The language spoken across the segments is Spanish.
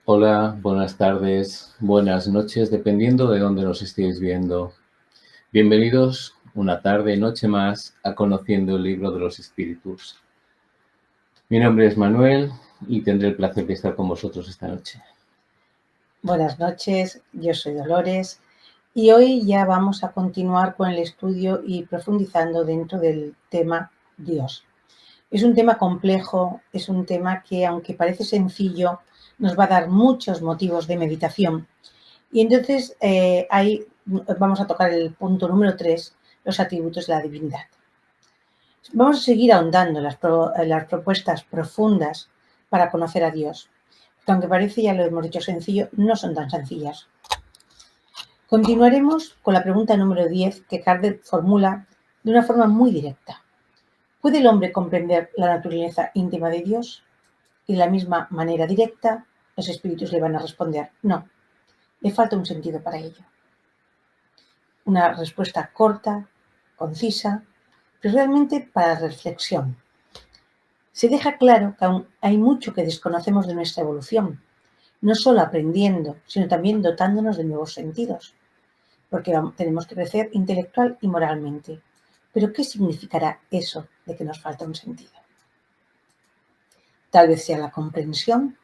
Hola, buenas tardes, buenas noches, dependiendo de dónde nos estéis viendo. Bienvenidos una tarde, noche más, a Conociendo el Libro de los Espíritus. Mi nombre es Manuel y tendré el placer de estar con vosotros esta noche. Buenas noches, yo soy Dolores y hoy ya vamos a continuar con el estudio y profundizando dentro del tema Dios. Es un tema complejo, es un tema que aunque parece sencillo, nos va a dar muchos motivos de meditación. Y entonces ahí vamos a tocar el punto número 3, los atributos de la divinidad. Vamos a seguir ahondando en las propuestas profundas para conocer a Dios, que aunque parece, ya lo hemos dicho, sencillo, no son tan sencillas. Continuaremos con la pregunta número 10 que Kardec formula de una forma muy directa. ¿Puede el hombre comprender la naturaleza íntima de Dios? Y de la misma manera directa, los espíritus le van a responder, no, le falta un sentido para ello. Una respuesta corta, concisa, pero realmente para reflexión. Se deja claro que aún hay mucho que desconocemos de nuestra evolución, no solo aprendiendo, sino también dotándonos de nuevos sentidos, porque tenemos que crecer intelectual y moralmente. Pero ¿qué significará eso de que nos falta un sentido? Tal vez sea la comprensión,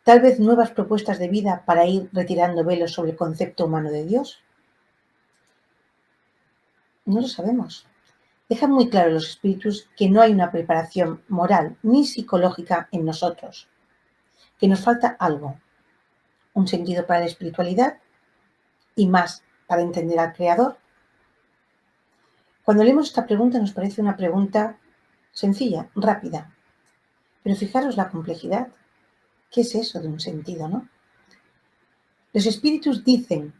tal vez nuevas propuestas de vida para ir retirando velos sobre el concepto humano de Dios. No lo sabemos. Dejan muy claro los espíritus que no hay una preparación moral ni psicológica en nosotros, que nos falta algo, un sentido para la espiritualidad y más para entender al Creador. Cuando leemos esta pregunta nos parece una pregunta sencilla, rápida, pero fijaros la complejidad. ¿Qué es eso de un sentido, no? Los espíritus dicen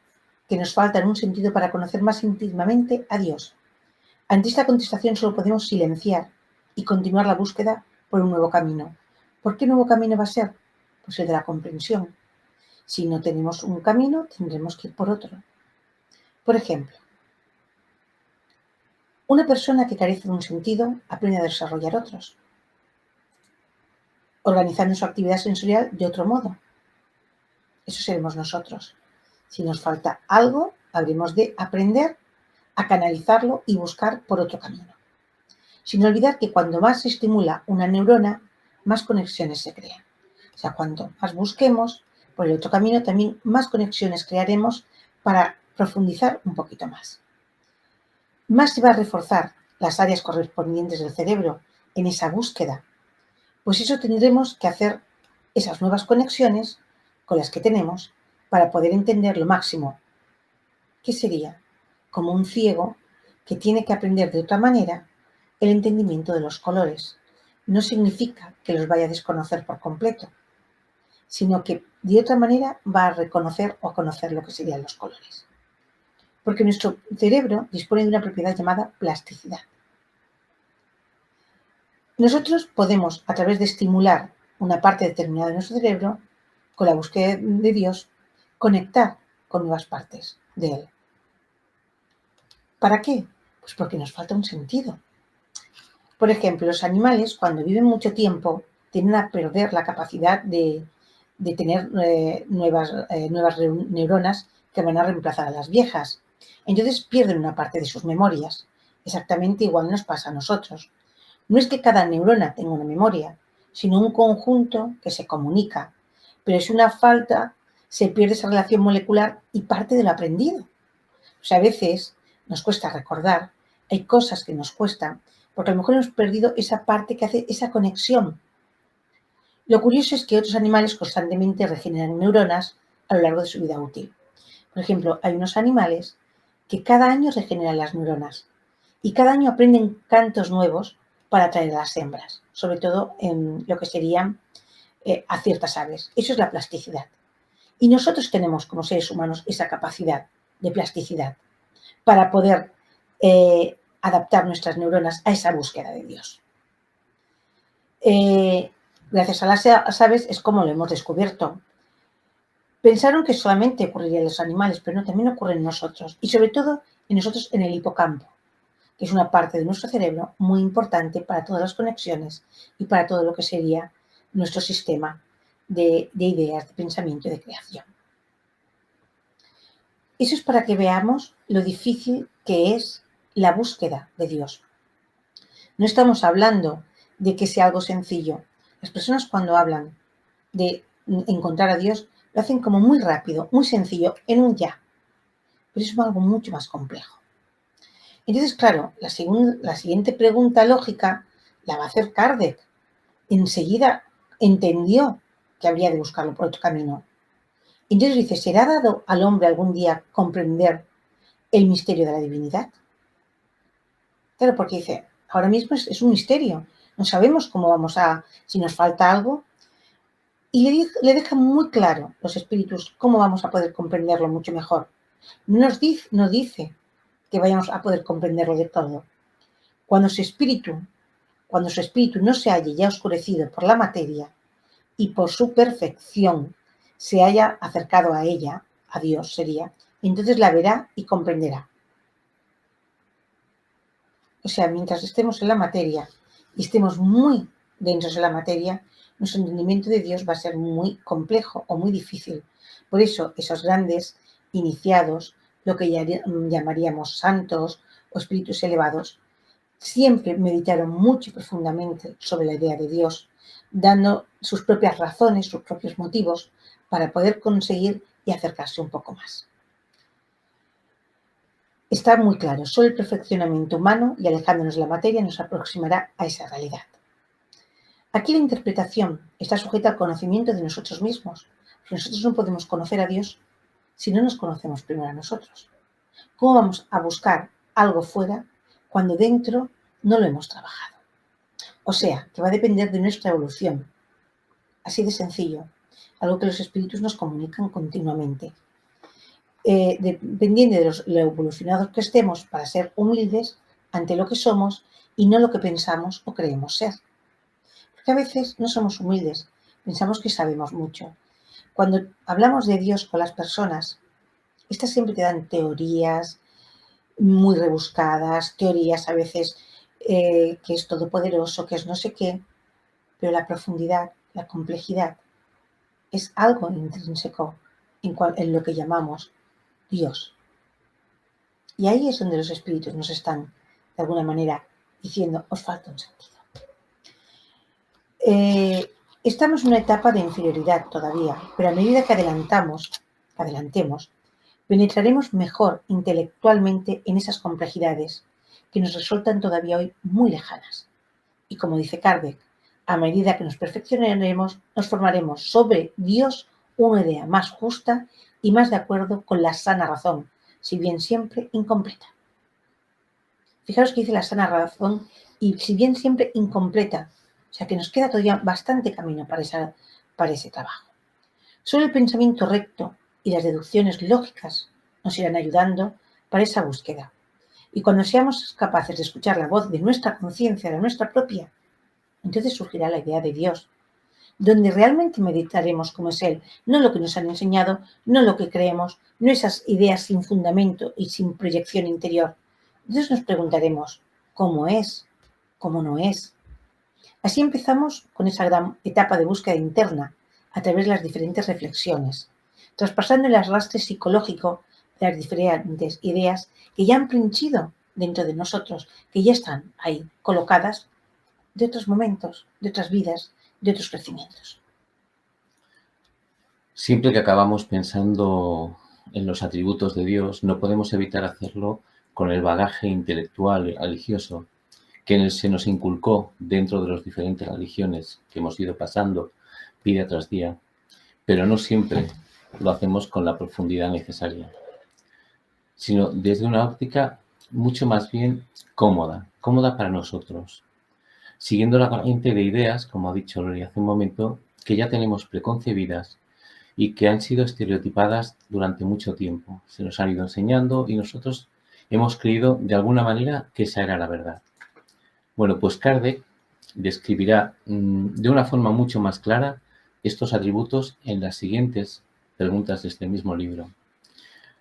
que nos falta un sentido para conocer más íntimamente a Dios. Ante esta contestación solo podemos silenciar y continuar la búsqueda por un nuevo camino. ¿Por qué nuevo camino va a ser? Pues el de la comprensión. Si no tenemos un camino, tendremos que ir por otro. Por ejemplo, una persona que carece de un sentido aprende a desarrollar otros, organizando su actividad sensorial de otro modo. Eso seremos nosotros. Si nos falta algo, habremos de aprender a canalizarlo y buscar por otro camino. Sin olvidar que cuando más se estimula una neurona, más conexiones se crean. O sea, cuanto más busquemos por el otro camino, también más conexiones crearemos para profundizar un poquito más. Más se va a reforzar las áreas correspondientes del cerebro en esa búsqueda. Pues eso tendremos que hacer esas nuevas conexiones con las que tenemos para poder entender lo máximo. ¿Qué sería? Como un ciego que tiene que aprender de otra manera el entendimiento de los colores. No significa que los vaya a desconocer por completo, sino que de otra manera va a reconocer o a conocer lo que serían los colores. Porque nuestro cerebro dispone de una propiedad llamada plasticidad. Nosotros podemos, a través de estimular una parte determinada de nuestro cerebro, con la búsqueda de Dios, conectar con nuevas partes de Él. ¿Para qué? Pues porque nos falta un sentido. Por ejemplo, los animales, cuando viven mucho tiempo, tienden a perder la capacidad de tener nuevas neuronas que van a reemplazar a las viejas. Entonces pierden una parte de sus memorias. Exactamente igual nos pasa a nosotros. No es que cada neurona tenga una memoria, sino un conjunto que se comunica. Pero es una falta, se pierde esa relación molecular y parte de lo aprendido. O sea, a veces nos cuesta recordar, hay cosas que nos cuestan, porque a lo mejor hemos perdido esa parte que hace esa conexión. Lo curioso es que otros animales constantemente regeneran neuronas a lo largo de su vida útil. Por ejemplo, hay unos animales que cada año regeneran las neuronas y cada año aprenden cantos nuevos para atraer a las hembras, sobre todo en lo que serían a ciertas aves. Eso es la plasticidad. Y nosotros tenemos como seres humanos esa capacidad de plasticidad para poder adaptar nuestras neuronas a esa búsqueda de Dios. Gracias a las aves es como lo hemos descubierto. Pensaron que solamente ocurriría en los animales, pero no, también ocurre en nosotros. Y sobre todo en nosotros en el hipocampo, que es una parte de nuestro cerebro muy importante para todas las conexiones y para todo lo que sería nuestro sistema de ideas, de pensamiento y de creación. Eso es para que veamos lo difícil que es la búsqueda de Dios. No estamos hablando de que sea algo sencillo. Las personas cuando hablan de encontrar a Dios lo hacen como muy rápido, muy sencillo, en un ya. Pero es algo mucho más complejo. Entonces, claro, la siguiente pregunta lógica la va a hacer Kardec. Enseguida entendió que habría de buscarlo por otro camino. Entonces dice, ¿será dado al hombre algún día comprender el misterio de la divinidad? Claro, porque dice, ahora mismo es un misterio. No sabemos cómo si nos falta algo. Y le deja muy claro los espíritus cómo vamos a poder comprenderlo mucho mejor. No dice que vayamos a poder comprenderlo de todo. Cuando su espíritu no se halle ya oscurecido por la materia y por su perfección se haya acercado a ella, a Dios sería, entonces la verá y comprenderá. O sea, mientras estemos en la materia y estemos muy densos en la materia, nuestro entendimiento de Dios va a ser muy complejo o muy difícil. Por eso, esos grandes iniciados, lo que llamaríamos santos o espíritus elevados, siempre meditaron mucho y profundamente sobre la idea de Dios, dando sus propias razones, sus propios motivos, para poder conseguir y acercarse un poco más. Está muy claro, solo el perfeccionamiento humano y alejándonos de la materia nos aproximará a esa realidad. Aquí la interpretación está sujeta al conocimiento de nosotros mismos. Nosotros no podemos conocer a Dios si no nos conocemos primero a nosotros. ¿Cómo vamos a buscar algo fuera cuando dentro no lo hemos trabajado? O sea, que va a depender de nuestra evolución. Así de sencillo. Algo que los espíritus nos comunican continuamente. Dependiendo de lo evolucionados que estemos para ser humildes ante lo que somos y no lo que pensamos o creemos ser. Porque a veces no somos humildes, pensamos que sabemos mucho. Cuando hablamos de Dios con las personas, estas siempre te dan teorías muy rebuscadas, teorías a veces que es todopoderoso, que es no sé qué, pero la profundidad, la complejidad, es algo intrínseco en lo que llamamos Dios. Y ahí es donde los espíritus nos están, de alguna manera, diciendo, os falta un sentido. Estamos en una etapa de inferioridad todavía, pero a medida que adelantemos, penetraremos mejor intelectualmente en esas complejidades que nos resultan todavía hoy muy lejanas. Y como dice Kardec, a medida que nos perfeccionaremos, nos formaremos sobre Dios una idea más justa y más de acuerdo con la sana razón, si bien siempre incompleta. Fijaros que dice la sana razón y si bien siempre incompleta, o sea que nos queda todavía bastante camino para ese trabajo. Solo el pensamiento recto y las deducciones lógicas nos irán ayudando para esa búsqueda. Y cuando seamos capaces de escuchar la voz de nuestra conciencia, de nuestra propia, entonces surgirá la idea de Dios, donde realmente meditaremos cómo es Él, no lo que nos han enseñado, no lo que creemos, no esas ideas sin fundamento y sin proyección interior. Entonces nos preguntaremos, ¿cómo es? ¿Cómo no es? Así empezamos con esa gran etapa de búsqueda interna, a través de las diferentes reflexiones, traspasando el arrastre psicológico de las diferentes ideas que ya han princhido dentro de nosotros, que ya están ahí colocadas de otros momentos, de otras vidas, de otros crecimientos. Siempre que acabamos pensando en los atributos de Dios, no podemos evitar hacerlo con el bagaje intelectual y religioso que se nos inculcó dentro de las diferentes religiones que hemos ido pasando día tras día, pero no siempre lo hacemos con la profundidad necesaria, sino desde una óptica mucho más bien cómoda para nosotros, siguiendo la corriente de ideas, como ha dicho Lori hace un momento, que ya tenemos preconcebidas y que han sido estereotipadas durante mucho tiempo. Se nos han ido enseñando y nosotros hemos creído de alguna manera que esa era la verdad. Bueno, pues Kardec describirá de una forma mucho más clara estos atributos en las siguientes preguntas de este mismo libro.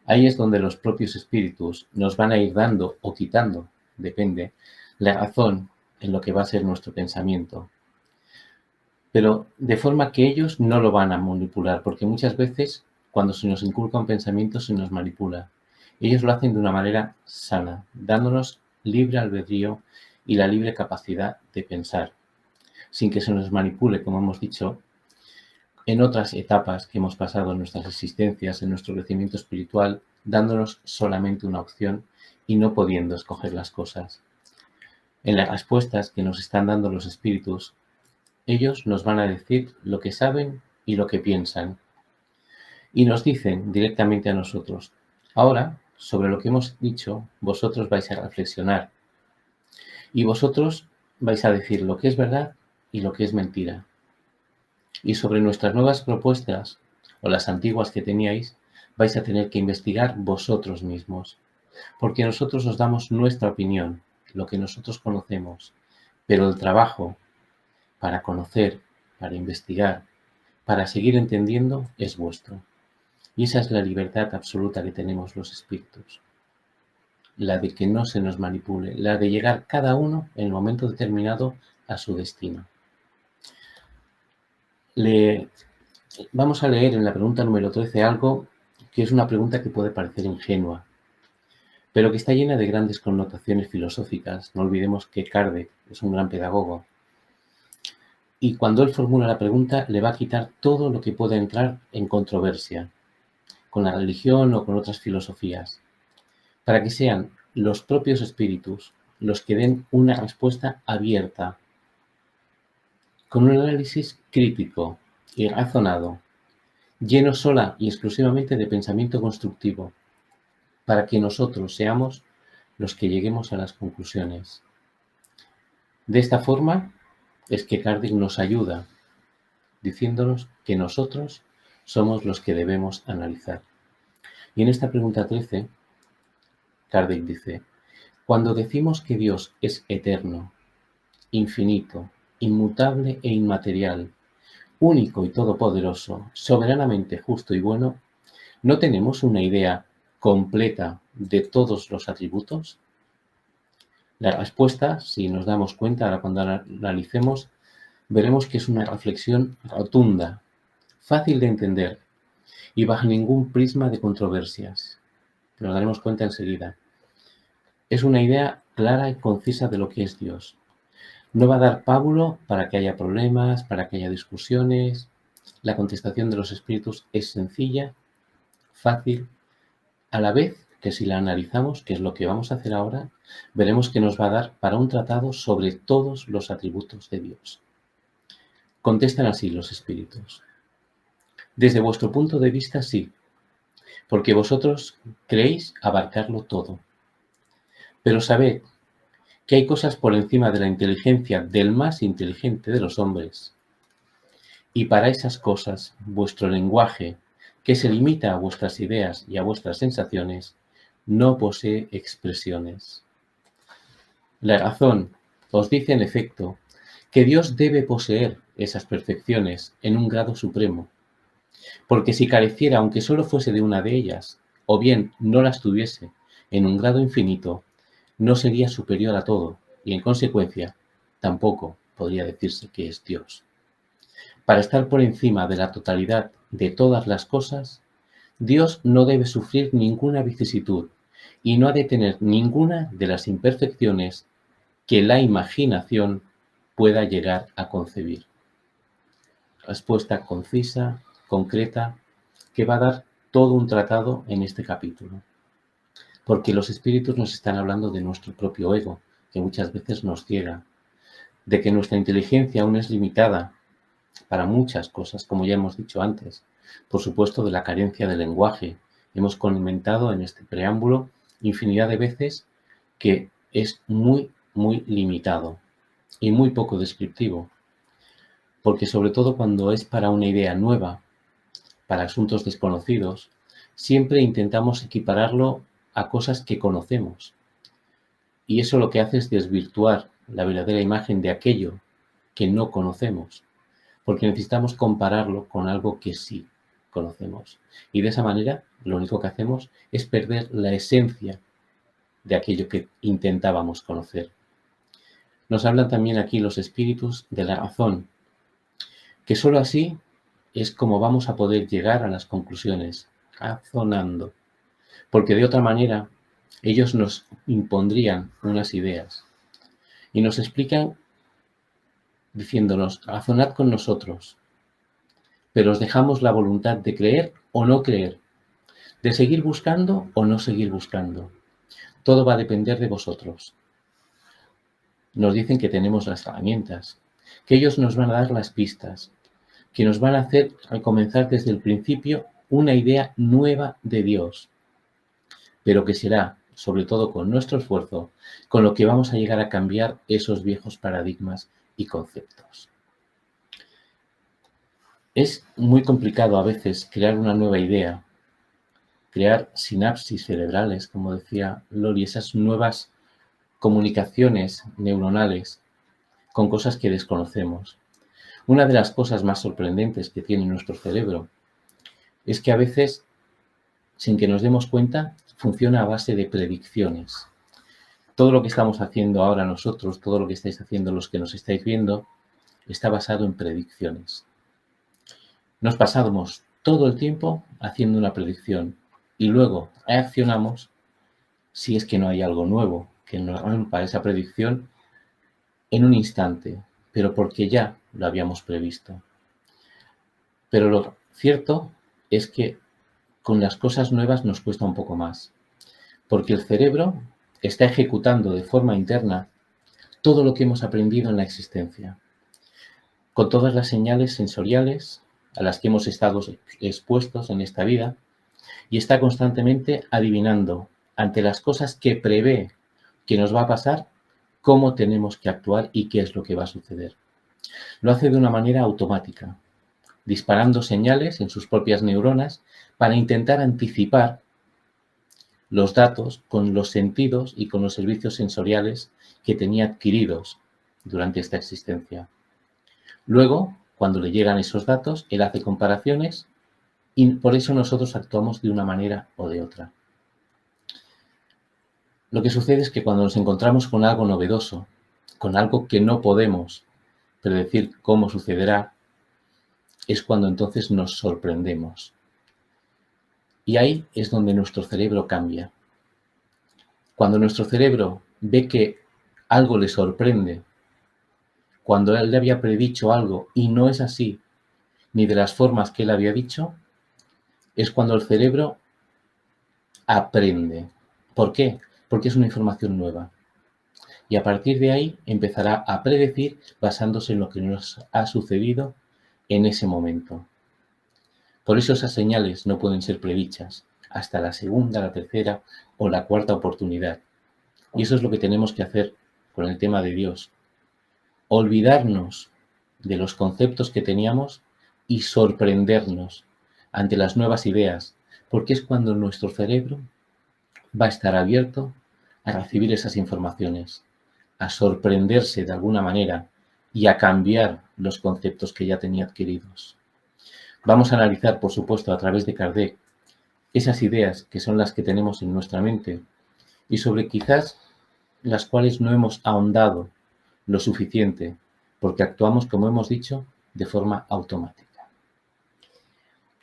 Ahí es donde los propios espíritus nos van a ir dando o quitando, depende, la razón en lo que va a ser nuestro pensamiento. pero de forma que ellos no lo van a manipular, porque muchas veces cuando se nos inculca un pensamiento se nos manipula. Ellos lo hacen de una manera sana, dándonos libre albedrío y la libre capacidad de pensar, sin que se nos manipule, como hemos dicho, en otras etapas que hemos pasado en nuestras existencias, en nuestro crecimiento espiritual, dándonos solamente una opción y no pudiendo escoger las cosas. En las respuestas que nos están dando los espíritus, ellos nos van a decir lo que saben y lo que piensan. Y nos dicen directamente a nosotros: ahora, sobre lo que hemos dicho, vosotros vais a reflexionar. Y vosotros vais a decir lo que es verdad y lo que es mentira. Y sobre nuestras nuevas propuestas, o las antiguas que teníais, vais a tener que investigar vosotros mismos. Porque nosotros os damos nuestra opinión, lo que nosotros conocemos. Pero el trabajo para conocer, para investigar, para seguir entendiendo, es vuestro. Y esa es la libertad absoluta que tenemos los espíritus. La de que no se nos manipule, la de llegar cada uno en el momento determinado a su destino. Vamos a leer en la pregunta número 13 algo que es una pregunta que puede parecer ingenua, pero que está llena de grandes connotaciones filosóficas. No olvidemos que Kardec es un gran pedagogo. Y cuando él formula la pregunta, le va a quitar todo lo que pueda entrar en controversia con la religión o con otras filosofías, para que sean los propios espíritus los que den una respuesta abierta, con un análisis crítico y razonado, lleno sola y exclusivamente de pensamiento constructivo, para que nosotros seamos los que lleguemos a las conclusiones. De esta forma es que Kardec nos ayuda, diciéndonos que nosotros somos los que debemos analizar. Y en esta pregunta 13, Kardec dice: cuando decimos que Dios es eterno, infinito, inmutable e inmaterial, único y todopoderoso, soberanamente justo y bueno, ¿no tenemos una idea completa de todos los atributos? La respuesta, si nos damos cuenta, ahora cuando analicemos, veremos que es una reflexión rotunda, fácil de entender y bajo ningún prisma de controversias. Nos daremos cuenta enseguida. Es una idea clara y concisa de lo que es Dios. No va a dar pábulo para que haya problemas, para que haya discusiones. La contestación de los espíritus es sencilla, fácil, a la vez que si la analizamos, que es lo que vamos a hacer ahora, veremos que nos va a dar para un tratado sobre todos los atributos de Dios. Contestan así los espíritus: desde vuestro punto de vista, sí, porque vosotros creéis abarcarlo todo. Pero sabed que hay cosas por encima de la inteligencia del más inteligente de los hombres. Y para esas cosas, vuestro lenguaje, que se limita a vuestras ideas y a vuestras sensaciones, no posee expresiones. La razón os dice, en efecto, que Dios debe poseer esas perfecciones en un grado supremo, porque si careciera, aunque solo fuese de una de ellas, o bien no las tuviese en un grado infinito, no sería superior a todo, y en consecuencia, tampoco podría decirse que es Dios. Para estar por encima de la totalidad de todas las cosas, Dios no debe sufrir ninguna vicisitud y no ha de tener ninguna de las imperfecciones que la imaginación pueda llegar a concebir. Respuesta concisa, concreta, que va a dar todo un tratado en este capítulo. Porque los espíritus nos están hablando de nuestro propio ego, que muchas veces nos ciega, de que nuestra inteligencia aún es limitada para muchas cosas, como ya hemos dicho antes. Por supuesto, de la carencia de lenguaje. Hemos comentado en este preámbulo infinidad de veces que es muy, muy limitado y muy poco descriptivo. Porque sobre todo cuando es para una idea nueva, para asuntos desconocidos, siempre intentamos equipararlo a cosas que conocemos. Y eso lo que hace es desvirtuar la verdadera imagen de aquello que no conocemos, porque necesitamos compararlo con algo que sí conocemos. Y de esa manera, lo único que hacemos es perder la esencia de aquello que intentábamos conocer. Nos hablan también aquí los espíritus de la razón, que sólo así es como vamos a poder llegar a las conclusiones, razonando, porque de otra manera ellos nos impondrían unas ideas y nos explican diciéndonos, razonad con nosotros, pero os dejamos la voluntad de creer o no creer, de seguir buscando o no seguir buscando. Todo va a depender de vosotros. Nos dicen que tenemos las herramientas, que ellos nos van a dar las pistas, que nos van a hacer, al comenzar desde el principio, una idea nueva de Dios, pero que será, sobre todo con nuestro esfuerzo, con lo que vamos a llegar a cambiar esos viejos paradigmas y conceptos. Es muy complicado a veces crear una nueva idea, crear sinapsis cerebrales, como decía Lori, esas nuevas comunicaciones neuronales con cosas que desconocemos. Una de las cosas más sorprendentes que tiene nuestro cerebro es que a veces, sin que nos demos cuenta, funciona a base de predicciones. Todo lo que estamos haciendo ahora nosotros, todo lo que estáis haciendo los que nos estáis viendo, está basado en predicciones. Nos pasamos todo el tiempo haciendo una predicción y luego reaccionamos si es que no hay algo nuevo que nos rompa esa predicción en un instante, pero porque ya lo habíamos previsto. Pero lo cierto es que con las cosas nuevas nos cuesta un poco más, porque el cerebro está ejecutando de forma interna todo lo que hemos aprendido en la existencia, con todas las señales sensoriales a las que hemos estado expuestos en esta vida, y está constantemente adivinando ante las cosas que prevé que nos va a pasar, cómo tenemos que actuar y qué es lo que va a suceder. Lo hace de una manera automática, disparando señales en sus propias neuronas para intentar anticipar los datos con los sentidos y con los servicios sensoriales que tenía adquiridos durante esta existencia. Luego, cuando le llegan esos datos, él hace comparaciones y por eso nosotros actuamos de una manera o de otra. Lo que sucede es que cuando nos encontramos con algo novedoso, con algo que no podemos predecir cómo sucederá, es cuando entonces nos sorprendemos. Y ahí es donde nuestro cerebro cambia. Cuando nuestro cerebro ve que algo le sorprende, cuando él le había predicho algo y no es así, ni de las formas que él había dicho, es cuando el cerebro aprende. ¿Por qué? Porque es una información nueva. Y a partir de ahí empezará a predecir basándose en lo que nos ha sucedido en ese momento. Por eso esas señales no pueden ser predichas hasta la segunda, la tercera o la cuarta oportunidad. Y eso es lo que tenemos que hacer con el tema de Dios. Olvidarnos de los conceptos que teníamos y sorprendernos ante las nuevas ideas, porque es cuando nuestro cerebro va a estar abierto a recibir esas informaciones, a sorprenderse de alguna manera y a cambiar los conceptos que ya tenía adquiridos. Vamos a analizar, por supuesto, a través de Kardec, esas ideas que son las que tenemos en nuestra mente y sobre quizás las cuales no hemos ahondado lo suficiente, porque actuamos, como hemos dicho, de forma automática.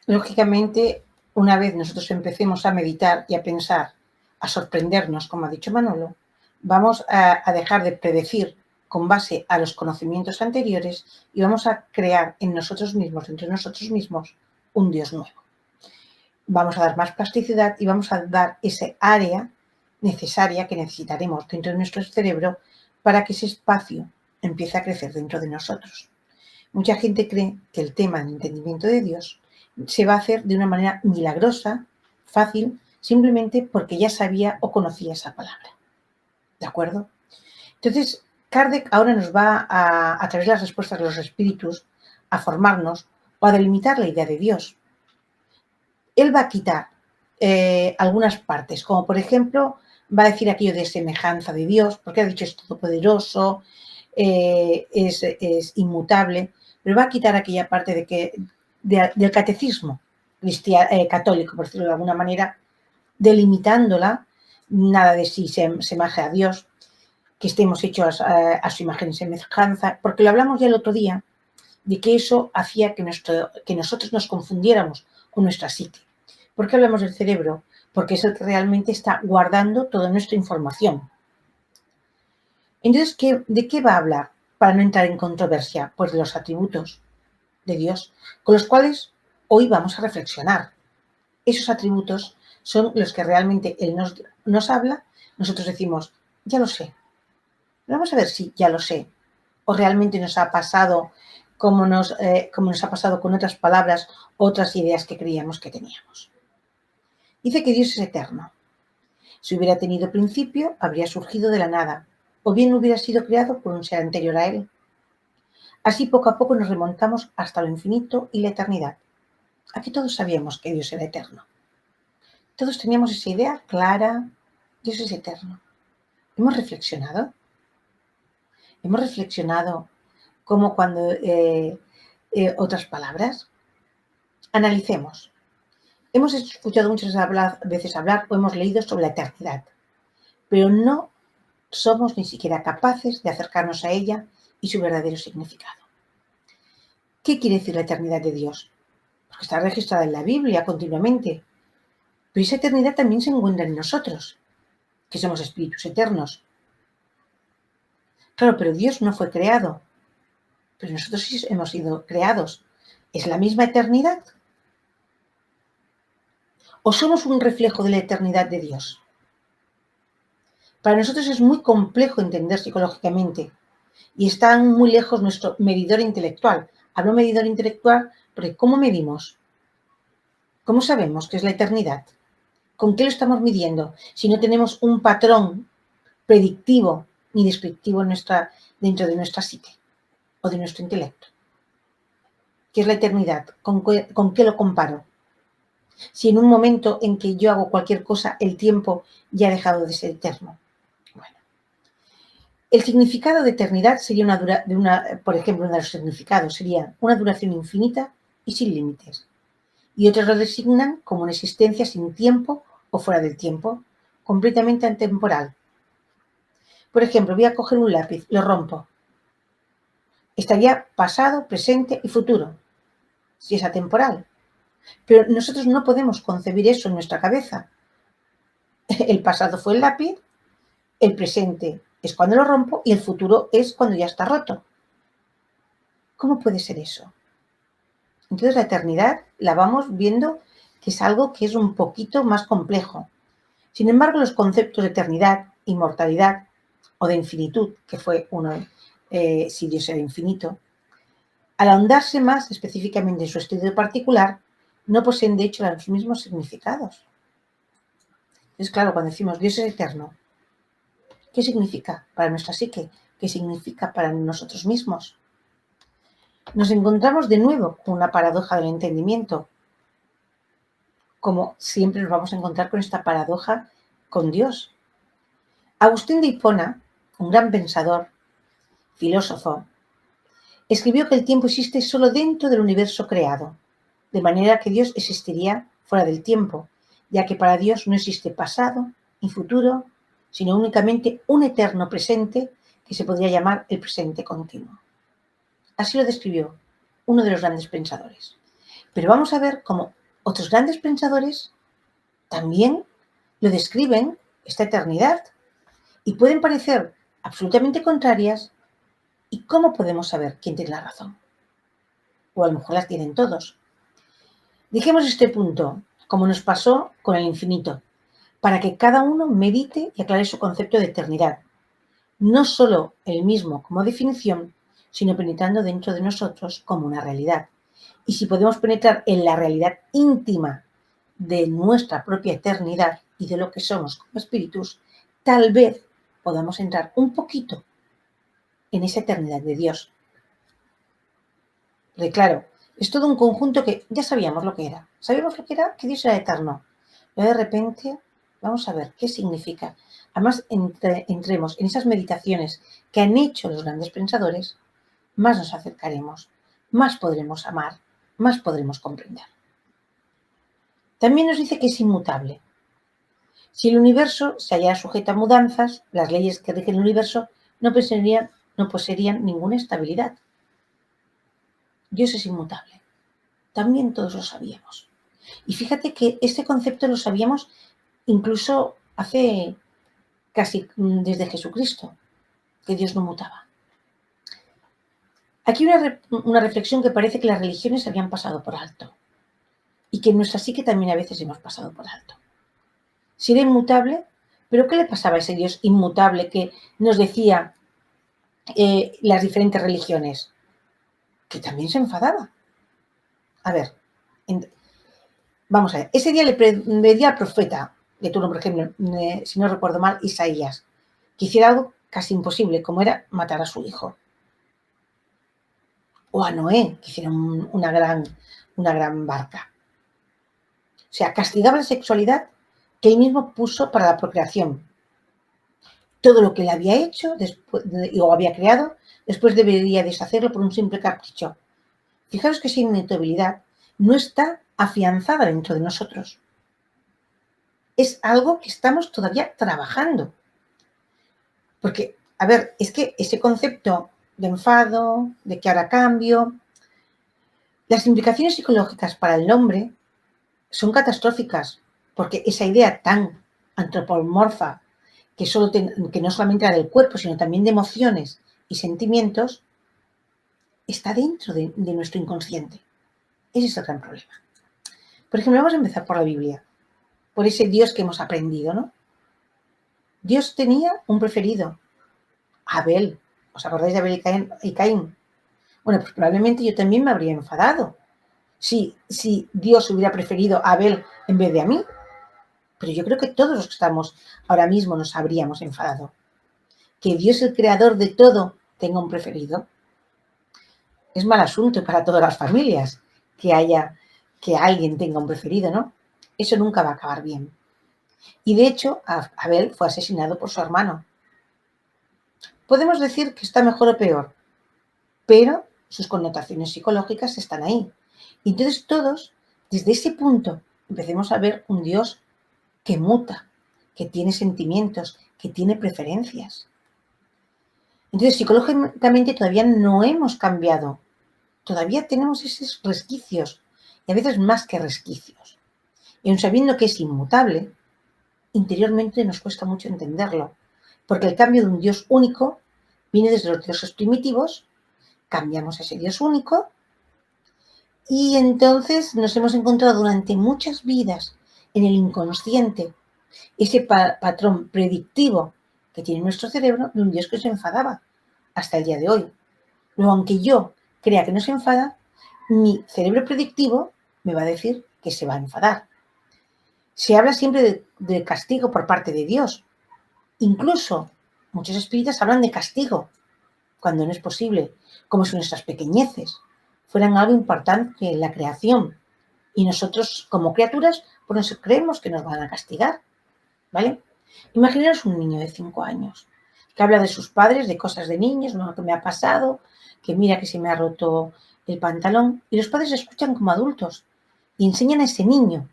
Lógicamente, una vez nosotros empecemos a meditar y a pensar, a sorprendernos, como ha dicho Manolo, vamos a dejar de predecir con base a los conocimientos anteriores y vamos a crear en nosotros mismos, entre nosotros mismos, un Dios nuevo. Vamos a dar más plasticidad y vamos a dar ese área necesaria que necesitaremos dentro de nuestro cerebro para que ese espacio empiece a crecer dentro de nosotros. Mucha gente cree que el tema del entendimiento de Dios se va a hacer de una manera milagrosa, fácil, simplemente porque ya sabía o conocía esa palabra. ¿De acuerdo? Entonces, Kardec ahora nos va a través de las respuestas de los espíritus, a formarnos o a delimitar la idea de Dios. Él va a quitar algunas partes, como por ejemplo, va a decir aquello de semejanza de Dios, porque ha dicho es todopoderoso, es inmutable, pero va a quitar aquella parte del catecismo católico, por decirlo de alguna manera, delimitándola, nada de si se semeje a Dios, que estemos hechos a su imagen y semejanza, porque lo hablamos ya el otro día, de que eso hacía que nosotros nos confundiéramos con nuestra psique. ¿Por qué hablamos del cerebro? Porque es el que realmente está guardando toda nuestra información. Entonces, ¿de qué va a hablar para no entrar en controversia? Pues de los atributos de Dios, con los cuales hoy vamos a reflexionar. Esos atributos son los que realmente Él nos habla, nosotros decimos, ya lo sé. Vamos a ver si ya lo sé, o realmente nos ha pasado como nos ha pasado con otras palabras, otras ideas que creíamos que teníamos. Dice que Dios es eterno. Si hubiera tenido principio, habría surgido de la nada, o bien hubiera sido creado por un ser anterior a Él. Así poco a poco nos remontamos hasta lo infinito y la eternidad. Aquí todos sabíamos que Dios era eterno. Todos teníamos esa idea clara, Dios es eterno. ¿Hemos reflexionado? ¿Hemos reflexionado como cuando otras palabras? Analicemos. Hemos escuchado muchas veces hablar o hemos leído sobre la eternidad, pero no somos ni siquiera capaces de acercarnos a ella y su verdadero significado. ¿Qué quiere decir la eternidad de Dios? Porque está registrada en la Biblia continuamente, pero esa eternidad también se encuentra en nosotros, que somos espíritus eternos. Claro, pero Dios no fue creado, pero nosotros sí hemos sido creados. ¿Es la misma eternidad? ¿O somos un reflejo de la eternidad de Dios? Para nosotros es muy complejo entender psicológicamente y está muy lejos nuestro medidor intelectual. Hablo medidor intelectual porque ¿cómo medimos? ¿Cómo sabemos qué es la eternidad? ¿Con qué lo estamos midiendo? Si no tenemos un patrón predictivo ni descriptivo dentro de nuestra psique o de nuestro intelecto. ¿Qué es la eternidad? ¿Con qué lo comparo? Si en un momento en que yo hago cualquier cosa, el tiempo ya ha dejado de ser eterno. Bueno, el significado de eternidad sería por ejemplo, uno de los significados sería una duración infinita y sin límites. Y otros lo designan como una existencia sin tiempo o fuera del tiempo, completamente atemporal. Por ejemplo, voy a coger un lápiz, lo rompo. Estaría pasado, presente y futuro, si es atemporal. Pero nosotros no podemos concebir eso en nuestra cabeza. El pasado fue el lápiz, el presente es cuando lo rompo y el futuro es cuando ya está roto. ¿Cómo puede ser eso? Entonces la eternidad la vamos viendo que es algo que es un poquito más complejo. Sin embargo, los conceptos de eternidad, inmortalidad o de infinitud, que fue uno, si Dios era infinito, al ahondarse más específicamente en su estudio particular, no poseen de hecho los mismos significados. Es claro, cuando decimos Dios es eterno, ¿qué significa para nuestra psique? ¿Qué significa para nosotros mismos? Nos encontramos de nuevo con una paradoja del entendimiento. Como siempre nos vamos a encontrar con esta paradoja con Dios. Agustín de Hipona, un gran pensador, filósofo, escribió que el tiempo existe solo dentro del universo creado, de manera que Dios existiría fuera del tiempo, ya que para Dios no existe pasado ni futuro, sino únicamente un eterno presente que se podría llamar el presente continuo. Así lo describió uno de los grandes pensadores. Pero vamos a ver cómo otros grandes pensadores también lo describen, esta eternidad, y pueden parecer absolutamente contrarias. ¿Y cómo podemos saber quién tiene la razón? O a lo mejor las tienen todos. Dejemos este punto, como nos pasó con el infinito, para que cada uno medite y aclare su concepto de eternidad. No solo el mismo como definición, sino penetrando dentro de nosotros como una realidad. Y si podemos penetrar en la realidad íntima de nuestra propia eternidad y de lo que somos como espíritus, tal vez podamos entrar un poquito en esa eternidad de Dios. Porque claro, es todo un conjunto que ya sabíamos lo que era. Sabíamos lo que era, que Dios era eterno. Pero de repente, vamos a ver qué significa. Además, entremos en esas meditaciones que han hecho los grandes pensadores, más nos acercaremos, más podremos amar, más podremos comprender. También nos dice que es inmutable. Si el universo se hallara sujeto a mudanzas, las leyes que rigen el universo no poseerían ninguna estabilidad. Dios es inmutable. También todos lo sabíamos. Y fíjate que este concepto lo sabíamos incluso hace casi desde Jesucristo, que Dios no mutaba. Aquí una reflexión que parece que las religiones habían pasado por alto y que no es así, que también a veces hemos pasado por alto. Si era inmutable, ¿pero qué le pasaba a ese Dios inmutable que nos decía las diferentes religiones? Que también se enfadaba. A ver, vamos a ver, ese día le pedía al profeta de turno, por ejemplo, si no recuerdo mal, Isaías, que hiciera algo casi imposible, como era matar a su hijo. O a Noé, que hiciera una gran barca. O sea, castigaba la sexualidad que él mismo puso para la procreación. Todo lo que él había hecho o había creado, después debería deshacerlo por un simple capricho. Fijaros que esa inmutabilidad no está afianzada dentro de nosotros. Es algo que estamos todavía trabajando. Porque, a ver, es que ese concepto de enfado, de que ahora cambio, las implicaciones psicológicas para el hombre son catastróficas, porque esa idea tan antropomorfa, que no solamente era del cuerpo, sino también de emociones y sentimientos, está dentro de nuestro inconsciente. Ese es el gran problema. Por ejemplo, vamos a empezar por la Biblia, por ese Dios que hemos aprendido, ¿no? Dios tenía un preferido, Abel. ¿Os acordáis de Abel y Caín? Bueno, pues probablemente yo también me habría enfadado si Dios hubiera preferido a Abel en vez de a mí. Pero yo creo que todos los que estamos ahora mismo nos habríamos enfadado. Que Dios, el creador de todo, tenga un preferido. Es mal asunto para todas las familias que alguien tenga un preferido, ¿no? Eso nunca va a acabar bien. Y de hecho, Abel fue asesinado por su hermano. Podemos decir que está mejor o peor, pero sus connotaciones psicológicas están ahí. Y entonces todos, desde ese punto, empecemos a ver un Dios que muta, que tiene sentimientos, que tiene preferencias. Entonces, psicológicamente todavía no hemos cambiado. Todavía tenemos esos resquicios, y a veces más que resquicios. Y aun sabiendo que es inmutable, interiormente nos cuesta mucho entenderlo, porque el cambio de un Dios único viene desde los dioses primitivos, cambiamos a ese Dios único, y entonces nos hemos encontrado durante muchas vidas en el inconsciente ese patrón predictivo que tiene nuestro cerebro de un Dios que se enfadaba hasta el día de hoy. Luego, aunque yo crea que no se enfada, mi cerebro predictivo me va a decir que se va a enfadar. Se habla siempre de castigo por parte de Dios. Incluso muchos espíritas hablan de castigo, cuando no es posible, como si nuestras pequeñeces fueran algo importante en la creación. Y nosotros, como criaturas, pues nos creemos que nos van a castigar, ¿vale? Imaginaros un niño de 5 años que habla de sus padres, de cosas de niños, lo que me ha pasado, que mira que se me ha roto el pantalón, y los padres escuchan como adultos y enseñan a ese niño.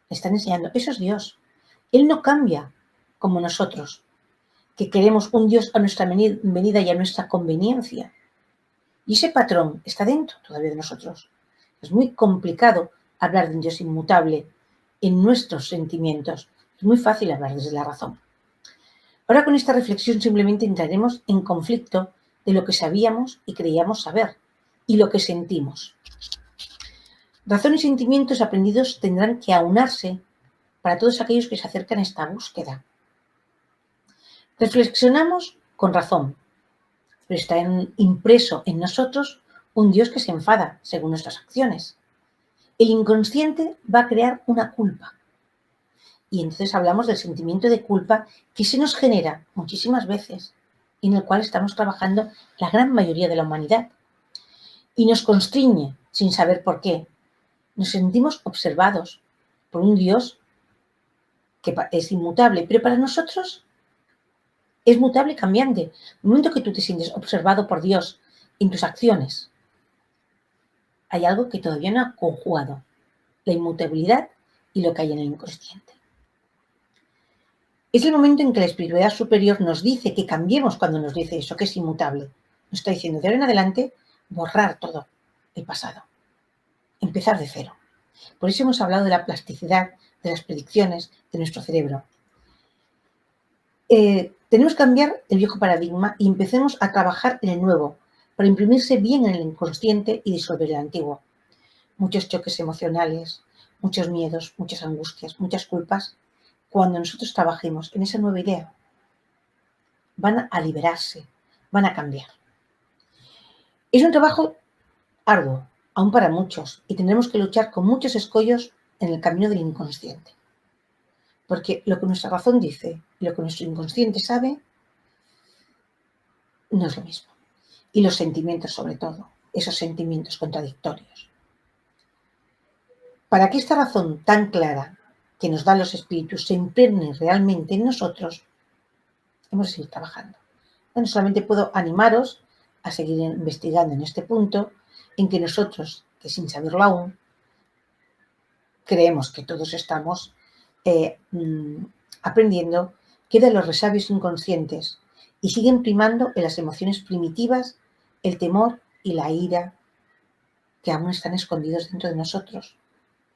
Le están enseñando, eso es Dios. Él no cambia como nosotros, que queremos un Dios a nuestra medida y a nuestra conveniencia. Y ese patrón está dentro todavía de nosotros. Es muy complicado hablar de un Dios inmutable en nuestros sentimientos. Es muy fácil hablar desde la razón. Ahora con esta reflexión simplemente entraremos en conflicto de lo que sabíamos y creíamos saber y lo que sentimos. Razón y sentimientos aprendidos tendrán que aunarse para todos aquellos que se acercan a esta búsqueda. Reflexionamos con razón, pero está impreso en nosotros un Dios que se enfada según nuestras acciones. El inconsciente va a crear una culpa. Y entonces hablamos del sentimiento de culpa que se nos genera muchísimas veces y en el cual estamos trabajando la gran mayoría de la humanidad. Y nos constriñe sin saber por qué. Nos sentimos observados por un Dios que es inmutable, pero para nosotros es mutable y cambiante. En el momento que tú te sientes observado por Dios en tus acciones, hay algo que todavía no ha conjugado, la inmutabilidad y lo que hay en el inconsciente. Es el momento en que la espiritualidad superior nos dice que cambiemos cuando nos dice eso, que es inmutable. Nos está diciendo, de ahora en adelante borrar todo el pasado, empezar de cero. Por eso hemos hablado de la plasticidad de las predicciones de nuestro cerebro. Tenemos que cambiar el viejo paradigma y empecemos a trabajar en el nuevo, para imprimirse bien en el inconsciente y disolver el antiguo. Muchos choques emocionales, muchos miedos, muchas angustias, muchas culpas, cuando nosotros trabajemos en esa nueva idea, van a liberarse, van a cambiar. Es un trabajo arduo, aún para muchos, y tendremos que luchar con muchos escollos en el camino del inconsciente. Porque lo que nuestra razón dice y lo que nuestro inconsciente sabe no es lo mismo. Y los sentimientos, sobre todo, esos sentimientos contradictorios. Para que esta razón tan clara que nos dan los espíritus se impregne realmente en nosotros, hemos de seguir trabajando. Bueno, solamente puedo animaros a seguir investigando en este punto, en que nosotros, que sin saberlo aún, creemos que todos estamos aprendiendo, que de los resabios inconscientes y siguen primando en las emociones primitivas el temor y la ira que aún están escondidos dentro de nosotros,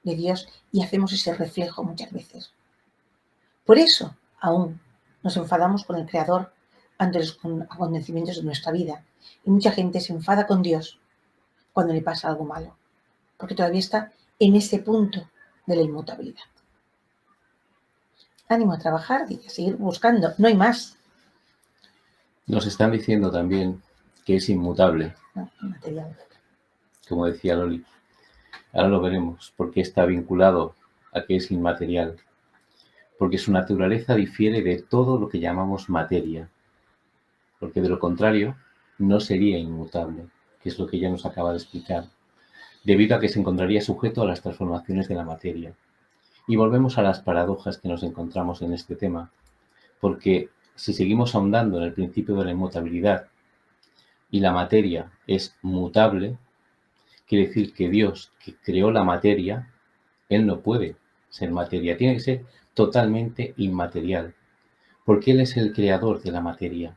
de Dios, y hacemos ese reflejo muchas veces. Por eso aún nos enfadamos con el Creador ante los acontecimientos de nuestra vida, y mucha gente se enfada con Dios cuando le pasa algo malo, porque todavía está en ese punto de la inmutabilidad. Ánimo a trabajar y a seguir buscando, no hay más. Nos están diciendo también que es inmutable, No, material. como decía Loli. Ahora lo veremos, porque está vinculado a que es inmaterial, porque su naturaleza difiere de todo lo que llamamos materia, porque de lo contrario no sería inmutable, que es lo que ella nos acaba de explicar, debido a que se encontraría sujeto a las transformaciones de la materia. Y volvemos a las paradojas que nos encontramos en este tema, porque si seguimos ahondando en el principio de la inmutabilidad y la materia es mutable, quiere decir que Dios, que creó la materia, Él no puede ser materia, tiene que ser totalmente inmaterial, porque Él es el creador de la materia.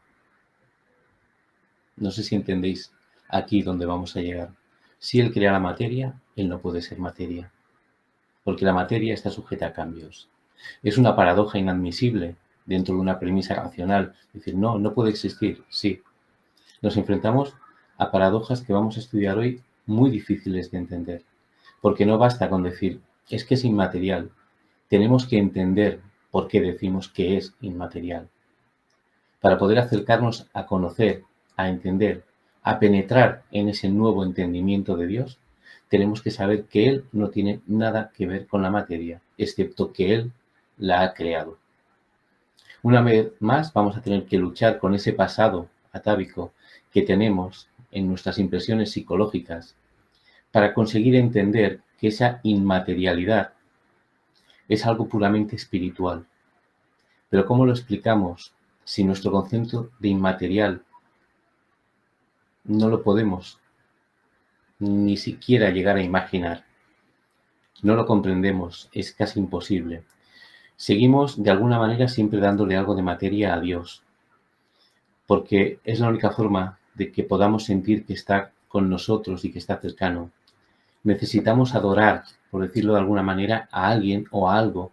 No sé si entendéis aquí donde vamos a llegar. Si Él crea la materia, Él no puede ser materia, porque la materia está sujeta a cambios. Es una paradoja inadmisible dentro de una premisa racional. Es decir, no puede existir, sí. Nos enfrentamos a paradojas que vamos a estudiar hoy muy difíciles de entender, porque no basta con decir, es que es inmaterial. Tenemos que entender por qué decimos que es inmaterial. Para poder acercarnos a conocer, a entender, a penetrar en ese nuevo entendimiento de Dios, tenemos que saber que Él no tiene nada que ver con la materia, excepto que Él la ha creado. Una vez más vamos a tener que luchar con ese pasado atávico que tenemos en nuestras impresiones psicológicas para conseguir entender que esa inmaterialidad es algo puramente espiritual. Pero ¿cómo lo explicamos si nuestro concepto de inmaterial no lo podemos ni siquiera llegar a imaginar? No lo comprendemos, es casi imposible. Seguimos de alguna manera siempre dándole algo de materia a Dios, porque es la única forma de que podamos sentir que está con nosotros y que está cercano. Necesitamos adorar, por decirlo de alguna manera, a alguien o a algo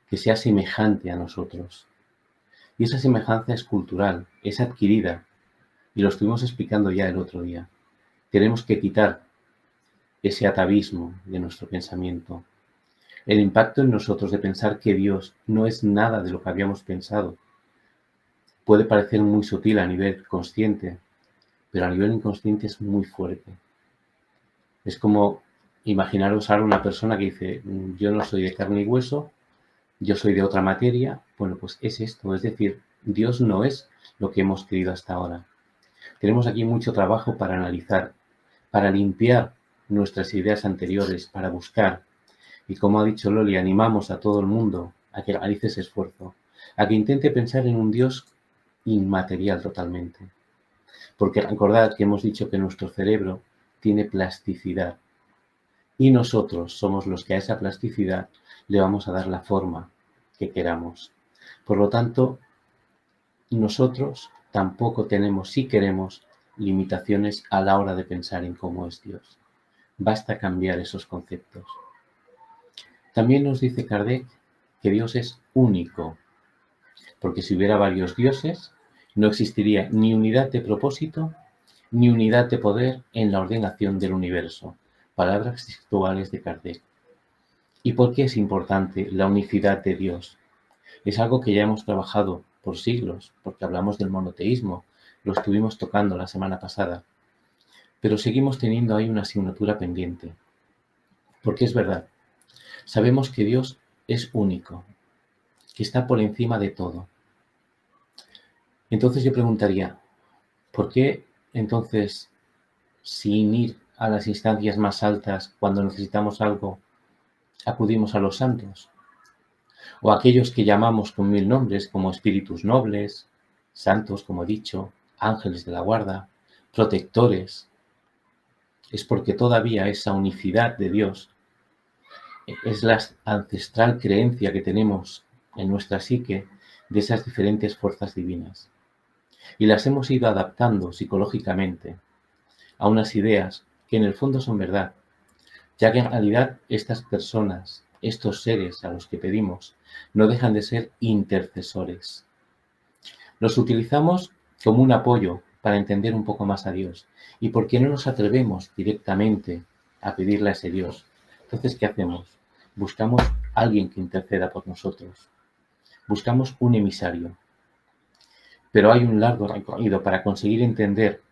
que sea semejante a nosotros. Y esa semejanza es cultural, es adquirida, y lo estuvimos explicando ya el otro día. Tenemos que quitar ese atavismo de nuestro pensamiento. El impacto en nosotros de pensar que Dios no es nada de lo que habíamos pensado puede parecer muy sutil a nivel consciente, pero a nivel inconsciente es muy fuerte. Es como imaginaros a una persona que dice, yo no soy de carne y hueso, yo soy de otra materia. Bueno, pues es esto, es decir, Dios no es lo que hemos creído hasta ahora. Tenemos aquí mucho trabajo para analizar, para limpiar nuestras ideas anteriores, para buscar. Y como ha dicho Loli, animamos a todo el mundo a que realice ese esfuerzo, a que intente pensar en un Dios inmaterial totalmente. Porque recordad que hemos dicho que nuestro cerebro tiene plasticidad y nosotros somos los que a esa plasticidad le vamos a dar la forma que queramos. Por lo tanto, nosotros tampoco tenemos, si queremos, limitaciones a la hora de pensar en cómo es Dios. Basta cambiar esos conceptos. También nos dice Kardec que Dios es único, porque si hubiera varios dioses, no existiría ni unidad de propósito ni unidad de poder en la ordenación del universo. Palabras textuales de Kardec. ¿Y por qué es importante la unicidad de Dios? Es algo que ya hemos trabajado por siglos, porque hablamos del monoteísmo, lo estuvimos tocando la semana pasada, pero seguimos teniendo ahí una asignatura pendiente, porque es verdad, sabemos que Dios es único, que está por encima de todo. Entonces yo preguntaría, ¿por qué entonces, sin ir a las instancias más altas cuando necesitamos algo, acudimos a los santos? O aquellos que llamamos con 1000 nombres, como espíritus nobles, santos, como he dicho, ángeles de la guarda, protectores. Es porque todavía esa unicidad de Dios es la ancestral creencia que tenemos en nuestra psique de esas diferentes fuerzas divinas. Y las hemos ido adaptando psicológicamente a unas ideas que en el fondo son verdad, ya que en realidad estas personas, estos seres a los que pedimos, no dejan de ser intercesores. Los utilizamos como un apoyo para entender un poco más a Dios. ¿Y por qué no nos atrevemos directamente a pedirle a ese Dios? Entonces, ¿qué hacemos? Buscamos a alguien que interceda por nosotros. Buscamos un emisario. Pero hay un largo recorrido para conseguir entender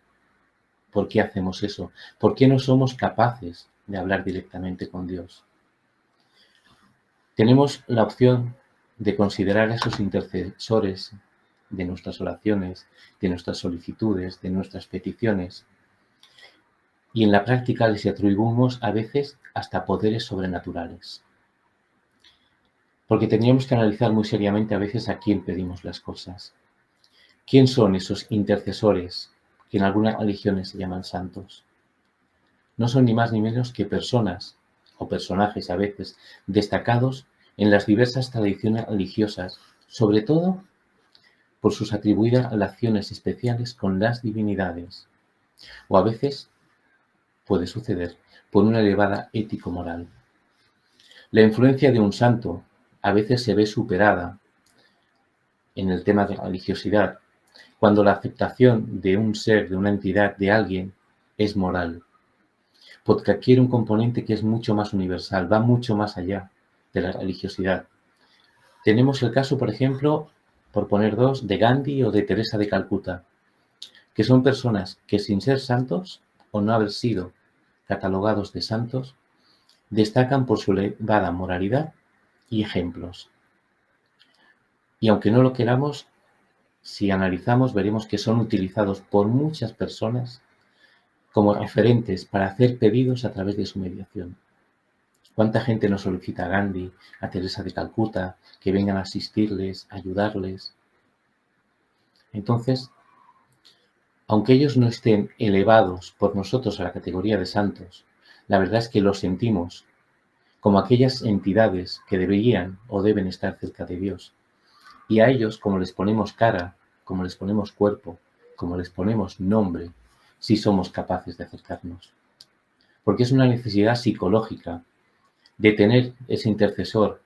por qué hacemos eso. ¿Por qué no somos capaces de hablar directamente con Dios? Tenemos la opción de considerar a esos intercesores de nuestras oraciones, de nuestras solicitudes, de nuestras peticiones, y en la práctica les atribuimos a veces hasta poderes sobrenaturales. Porque tendríamos que analizar muy seriamente a veces a quién pedimos las cosas. ¿Quién son esos intercesores que en algunas religiones se llaman santos? No son ni más ni menos que personas o personajes a veces destacados en las diversas tradiciones religiosas, sobre todo por sus atribuidas relaciones especiales con las divinidades, o a veces puede suceder por una elevada ético-moral. La influencia de un santo a veces se ve superada en el tema de la religiosidad, cuando la aceptación de un ser, de una entidad, de alguien, es moral, porque adquiere un componente que es mucho más universal, va mucho más allá de la religiosidad. Tenemos el caso, por ejemplo, por poner dos, de Gandhi o de Teresa de Calcuta, que son personas que sin ser santos o no haber sido catalogados de santos, destacan por su elevada moralidad y ejemplos. Y aunque no lo queramos, si analizamos veremos que son utilizados por muchas personas como referentes para hacer pedidos a través de su mediación. ¿Cuánta gente nos solicita a Gandhi, a Teresa de Calcuta, que vengan a asistirles, a ayudarles? Entonces, aunque ellos no estén elevados por nosotros a la categoría de santos, la verdad es que los sentimos como aquellas entidades que deberían o deben estar cerca de Dios. Y a ellos, como les ponemos cara, como les ponemos cuerpo, como les ponemos nombre, sí somos capaces de acercarnos. Porque es una necesidad psicológica de tener ese intercesor,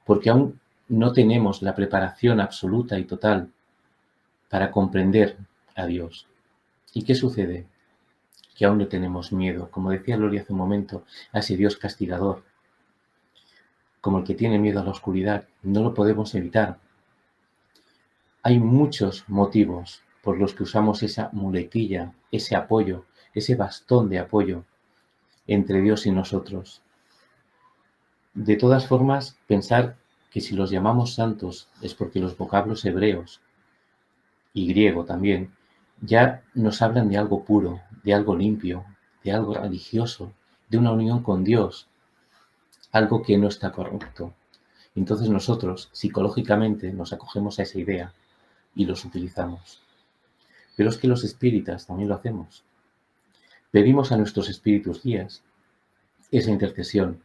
porque aún no tenemos la preparación absoluta y total para comprender a Dios. ¿Y qué sucede? Que aún no tenemos miedo, como decía Gloria hace un momento, a ese Dios castigador, como el que tiene miedo a la oscuridad, no lo podemos evitar. Hay muchos motivos por los que usamos esa muletilla, ese apoyo, ese bastón de apoyo entre Dios y nosotros. De todas formas, pensar que si los llamamos santos es porque los vocablos hebreos y griego también ya nos hablan de algo puro, de algo limpio, de algo religioso, de una unión con Dios, algo que no está correcto. Entonces nosotros psicológicamente nos acogemos a esa idea y los utilizamos. Pero es que los espíritas también lo hacemos. Pedimos a nuestros espíritus guías esa intercesión,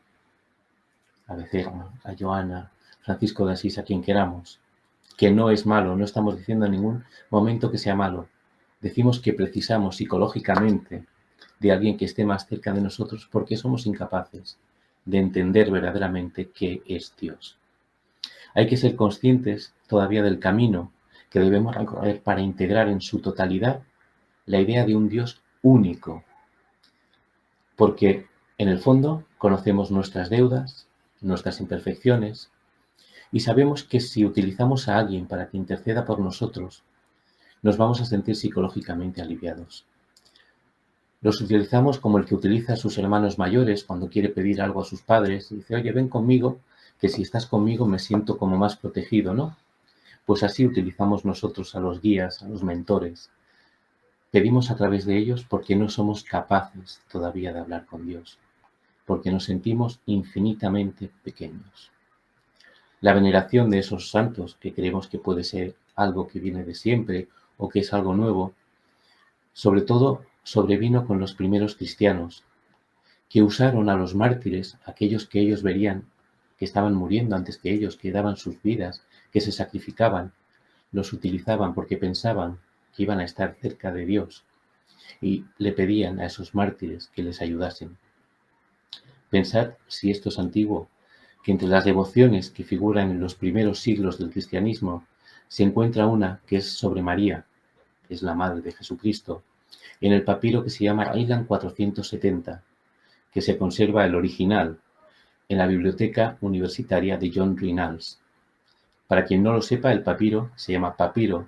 a Becerra, a Joana, Francisco de Asís, a quien queramos, que no es malo, no estamos diciendo en ningún momento que sea malo. Decimos que precisamos psicológicamente de alguien que esté más cerca de nosotros porque somos incapaces de entender verdaderamente qué es Dios. Hay que ser conscientes todavía del camino que debemos recorrer para integrar en su totalidad la idea de un Dios único, porque en el fondo conocemos nuestras deudas, nuestras imperfecciones, y sabemos que si utilizamos a alguien para que interceda por nosotros, nos vamos a sentir psicológicamente aliviados. Los utilizamos como el que utiliza a sus hermanos mayores cuando quiere pedir algo a sus padres y dice, oye, ven conmigo, que si estás conmigo me siento como más protegido, ¿no? Pues así utilizamos nosotros a los guías, a los mentores. Pedimos a través de ellos porque no somos capaces todavía de hablar con Dios, porque nos sentimos infinitamente pequeños. La veneración de esos santos, que creemos que puede ser algo que viene de siempre o que es algo nuevo, sobre todo sobrevino con los primeros cristianos, que usaron a los mártires, aquellos que ellos verían que estaban muriendo antes que ellos, que daban sus vidas, que se sacrificaban, los utilizaban porque pensaban que iban a estar cerca de Dios y le pedían a esos mártires que les ayudasen. Pensad, si esto es antiguo, que entre las devociones que figuran en los primeros siglos del cristianismo se encuentra una que es sobre María, que es la madre de Jesucristo, en el papiro que se llama Aylan 470, que se conserva el original en la Biblioteca Universitaria de John Reynolds. Para quien no lo sepa, el papiro se llama Papiro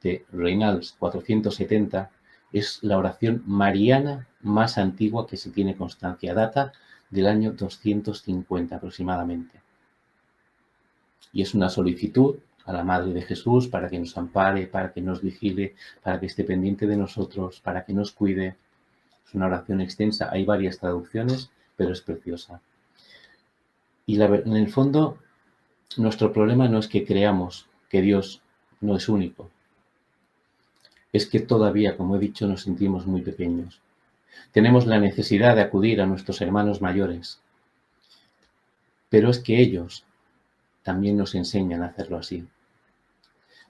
de Reynolds 470, es la oración mariana más antigua que se tiene constancia, data del año 250 aproximadamente. Y es una solicitud a la Madre de Jesús para que nos ampare, para que nos vigile, para que esté pendiente de nosotros, para que nos cuide. Es una oración extensa, hay varias traducciones, pero es preciosa. Y en el fondo, nuestro problema no es que creamos que Dios no es único, es que todavía, como he dicho, nos sentimos muy pequeños. Tenemos la necesidad de acudir a nuestros hermanos mayores, pero es que ellos también nos enseñan a hacerlo así.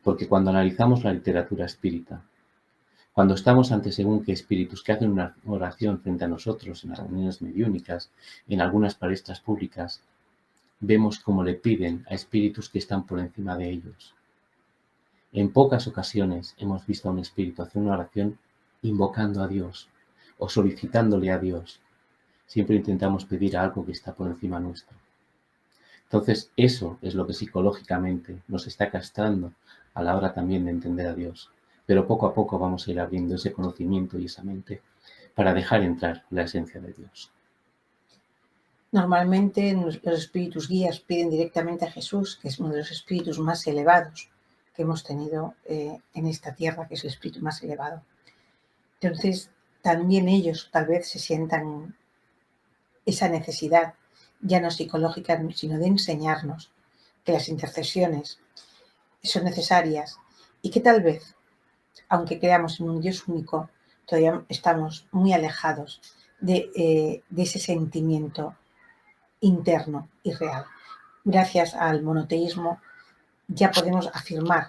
Porque cuando analizamos la literatura espírita, cuando estamos ante según qué espíritus que hacen una oración frente a nosotros en las reuniones mediúnicas, en algunas palestras públicas, vemos cómo le piden a espíritus que están por encima de ellos. En pocas ocasiones hemos visto a un espíritu hacer una oración invocando a Dios o solicitándole a Dios. Siempre intentamos pedir algo que está por encima nuestro. Entonces, eso es lo que psicológicamente nos está castrando a la hora también de entender a Dios. Pero poco a poco vamos a ir abriendo ese conocimiento y esa mente para dejar entrar la esencia de Dios. Normalmente los espíritus guías piden directamente a Jesús, que es uno de los espíritus más elevados que hemos tenido en esta tierra, que es el espíritu más elevado. Entonces, también ellos tal vez se sientan esa necesidad, ya no psicológica, sino de enseñarnos que las intercesiones son necesarias y que tal vez, aunque creamos en un Dios único, todavía estamos muy alejados de ese sentimiento interno y real. Gracias al monoteísmo ya podemos afirmar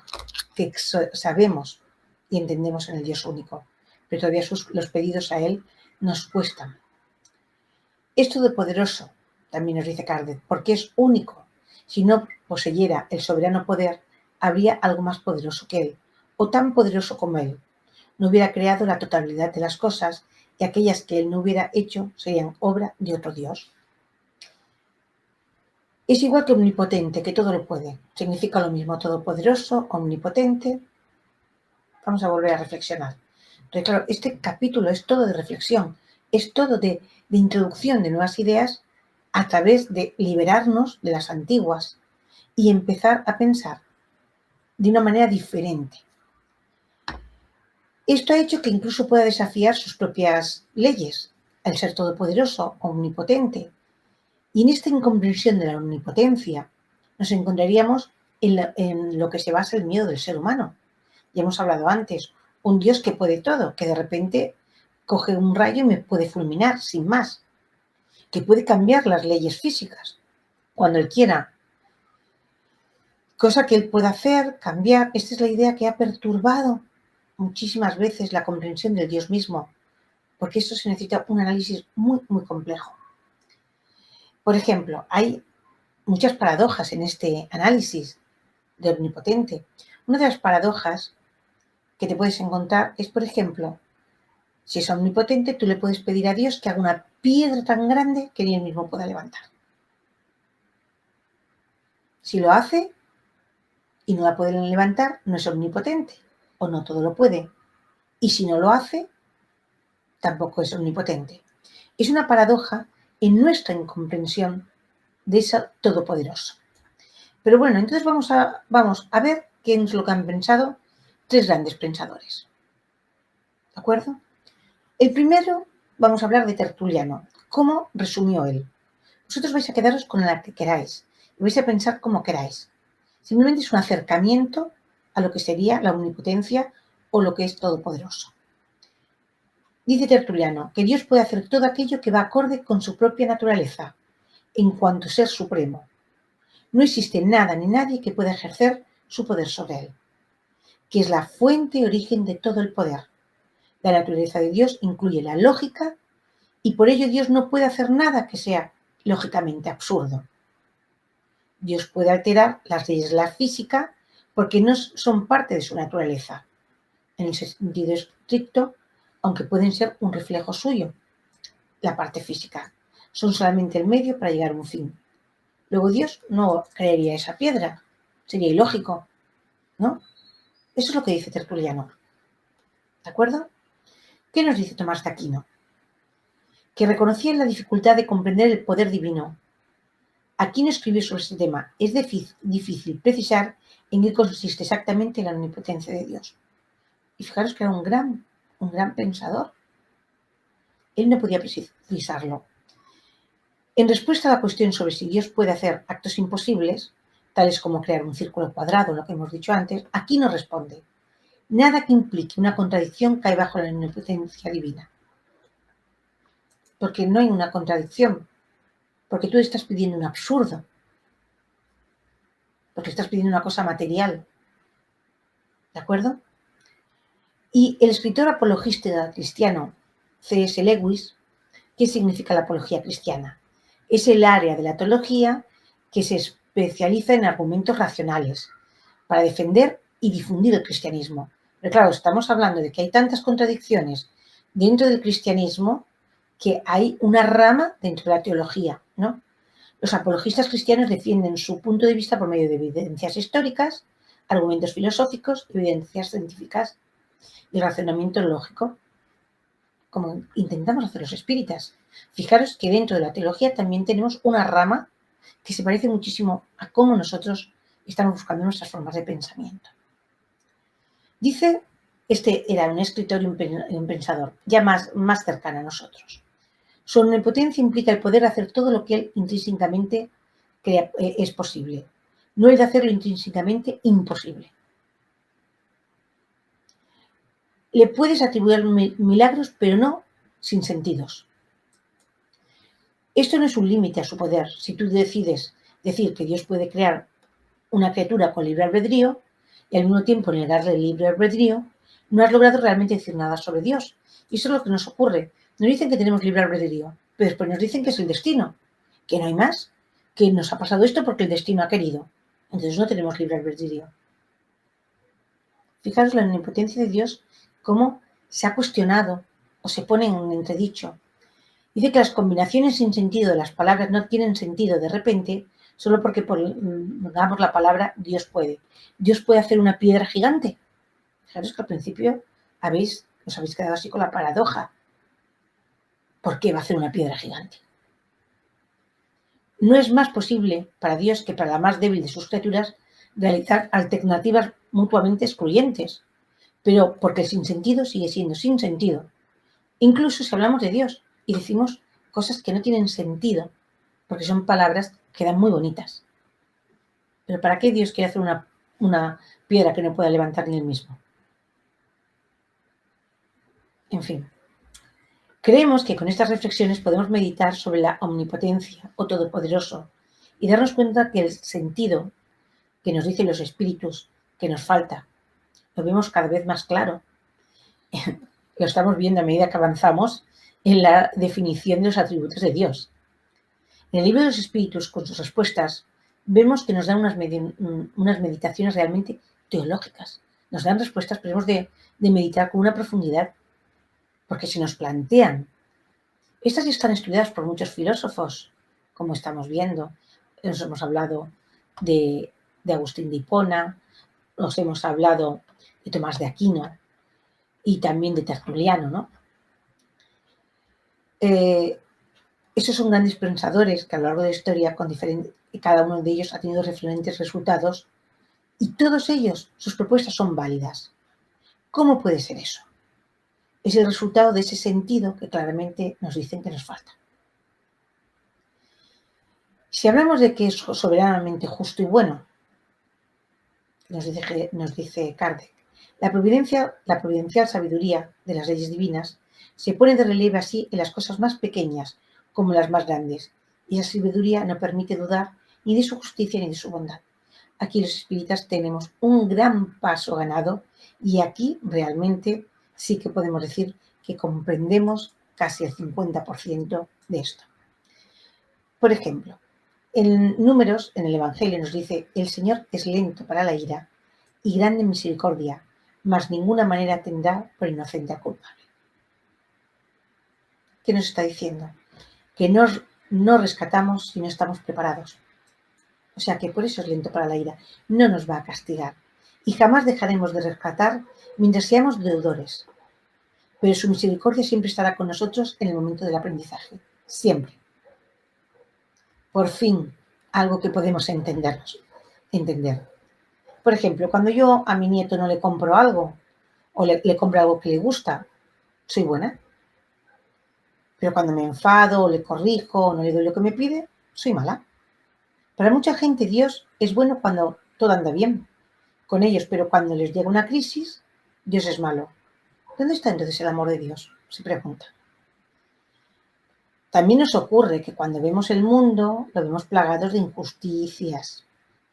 que sabemos y entendemos en el Dios único, pero todavía los pedidos a Él nos cuestan. Es todopoderoso, también nos dice Kardec, porque es único. Si no poseyera el soberano poder, habría algo más poderoso que Él, o tan poderoso como Él. No hubiera creado la totalidad de las cosas y aquellas que Él no hubiera hecho serían obra de otro Dios. Es igual que omnipotente, que todo lo puede. Significa lo mismo, todopoderoso, omnipotente. Vamos a volver a reflexionar. Porque claro, este capítulo es todo de reflexión, es todo de introducción de nuevas ideas a través de liberarnos de las antiguas y empezar a pensar de una manera diferente. Esto ha hecho que incluso pueda desafiar sus propias leyes, el ser todopoderoso, omnipotente. Y en esta incomprensión de la omnipotencia nos encontraríamos en lo que se basa el miedo del ser humano. Ya hemos hablado antes, un Dios que puede todo, que de repente coge un rayo y me puede fulminar sin más, que puede cambiar las leyes físicas cuando Él quiera. Cosa que Él puede hacer, cambiar. Esta es la idea que ha perturbado muchísimas veces la comprensión del Dios mismo, porque esto se necesita un análisis muy, muy complejo. Por ejemplo, hay muchas paradojas en este análisis de omnipotente. Una de las paradojas que te puedes encontrar es, por ejemplo, si es omnipotente, tú le puedes pedir a Dios que haga una piedra tan grande que ni él mismo pueda levantar. Si lo hace y no la puede levantar, no es omnipotente, o no todo lo puede. Y si no lo hace, tampoco es omnipotente. Es una paradoja en nuestra incomprensión de ese todopoderoso. Pero bueno, entonces vamos a ver qué es lo que han pensado tres grandes pensadores. ¿De acuerdo? El primero, vamos a hablar de Tertuliano. ¿Cómo resumió él? Vosotros vais a quedaros con la que queráis y vais a pensar como queráis. Simplemente es un acercamiento a lo que sería la omnipotencia o lo que es todopoderoso. Dice Tertuliano que Dios puede hacer todo aquello que va acorde con su propia naturaleza, en cuanto ser supremo. No existe nada ni nadie que pueda ejercer su poder sobre él, que es la fuente y origen de todo el poder. La naturaleza de Dios incluye la lógica y por ello Dios no puede hacer nada que sea lógicamente absurdo. Dios puede alterar las leyes de la física porque no son parte de su naturaleza, en el sentido estricto, aunque pueden ser un reflejo suyo, la parte física. Son solamente el medio para llegar a un fin. Luego Dios no crearía esa piedra, sería ilógico, ¿no? Eso es lo que dice Tertuliano. ¿De acuerdo? ¿Qué nos dice Tomás de Aquino? Que reconocía la dificultad de comprender el poder divino. Aquino escribió sobre este tema. Es difícil precisar en qué consiste exactamente la omnipotencia de Dios. Y fijaros que era un gran pensador. Él no podía precisarlo. En respuesta a la cuestión sobre si Dios puede hacer actos imposibles, tales como crear un círculo cuadrado, lo que hemos dicho antes, Aquino responde: nada que implique una contradicción cae bajo la omnipotencia divina. Porque no hay una contradicción, porque tú estás pidiendo un absurdo, porque estás pidiendo una cosa material. ¿De acuerdo? Y el escritor apologista cristiano C.S. Lewis, ¿qué significa la apología cristiana? Es el área de la teología que se especializa en argumentos racionales para defender y difundir el cristianismo. Pero claro, estamos hablando de que hay tantas contradicciones dentro del cristianismo que hay una rama dentro de la teología, ¿no? Los apologistas cristianos defienden su punto de vista por medio de evidencias históricas, argumentos filosóficos, evidencias científicas y razonamiento lógico, como intentamos hacer los espíritas. Fijaros que dentro de la teología también tenemos una rama que se parece muchísimo a cómo nosotros estamos buscando nuestras formas de pensamiento. Dice, este era un escritor y un pensador, ya más cercano a nosotros. Su omnipotencia implica el poder hacer todo lo que él intrínsecamente crea, es posible, no el de hacerlo intrínsecamente imposible. Le puedes atribuir milagros, pero no sin sentidos. Esto no es un límite a su poder. Si tú decides decir que Dios puede crear una criatura con libre albedrío y al mismo tiempo negarle el libre albedrío, no has logrado realmente decir nada sobre Dios. Y eso es lo que nos ocurre. Nos dicen que tenemos libre albedrío, pero después nos dicen que es el destino, que no hay más, que nos ha pasado esto porque el destino ha querido. Entonces no tenemos libre albedrío. Fijaros la omnipotencia de Dios, cómo se ha cuestionado o se pone en entredicho. Dice que las combinaciones sin sentido de las palabras no tienen sentido de repente solo porque pongamos la palabra Dios puede. Dios puede hacer una piedra gigante. Fijaros que al principio os habéis quedado así con la paradoja. ¿Por qué va a hacer una piedra gigante? No es más posible para Dios que para la más débil de sus criaturas realizar alternativas mutuamente excluyentes, pero porque el sinsentido sigue siendo sin sentido. Incluso si hablamos de Dios y decimos cosas que no tienen sentido, porque son palabras que dan muy bonitas. Pero ¿para qué Dios quiere hacer una piedra que no pueda levantar ni él mismo? En fin, creemos que con estas reflexiones podemos meditar sobre la omnipotencia o todopoderoso y darnos cuenta que el sentido que nos dicen los espíritus que nos falta, lo vemos cada vez más claro. Lo estamos viendo a medida que avanzamos en la definición de los atributos de Dios. En el libro de los Espíritus, con sus respuestas, vemos que nos dan unas meditaciones realmente teológicas. Nos dan respuestas, pero hemos de meditar con una profundidad, porque se nos plantean. Estas ya están estudiadas por muchos filósofos, como estamos viendo. Nos hemos hablado de Agustín de Hipona, nos hemos hablado de Tomás de Aquino y también de Tertuliano, ¿no? Esos son grandes pensadores que a lo largo de la historia, cada uno de ellos ha tenido diferentes resultados y todos ellos, sus propuestas son válidas. ¿Cómo puede ser eso? Es el resultado de ese sentido que claramente nos dicen que nos falta. Si hablamos de que es soberanamente justo y bueno, nos dice Kardec, la providencial sabiduría de las leyes divinas se pone de relieve así en las cosas más pequeñas como las más grandes, y esa sabiduría no permite dudar ni de su justicia ni de su bondad. Aquí los espíritas tenemos un gran paso ganado y aquí realmente sí que podemos decir que comprendemos casi el 50% de esto. Por ejemplo, en Números, en el Evangelio, nos dice: el Señor es lento para la ira y grande en misericordia, mas ninguna manera tendrá por inocente al culpable. ¿Qué nos está diciendo? Que no rescatamos si no estamos preparados. O sea que por eso es lento para la ira. No nos va a castigar. Y jamás dejaremos de rescatar mientras seamos deudores. Pero su misericordia siempre estará con nosotros en el momento del aprendizaje. Siempre. Por fin, algo que podemos entender. Por ejemplo, cuando yo a mi nieto no le compro algo o le compro algo que le gusta, soy buena. Pero cuando me enfado o le corrijo o no le doy lo que me pide, soy mala. Para mucha gente Dios es bueno cuando todo anda bien con ellos, pero cuando les llega una crisis, Dios es malo. ¿Dónde está entonces el amor de Dios? Se pregunta. También nos ocurre que cuando vemos el mundo, lo vemos plagados de injusticias,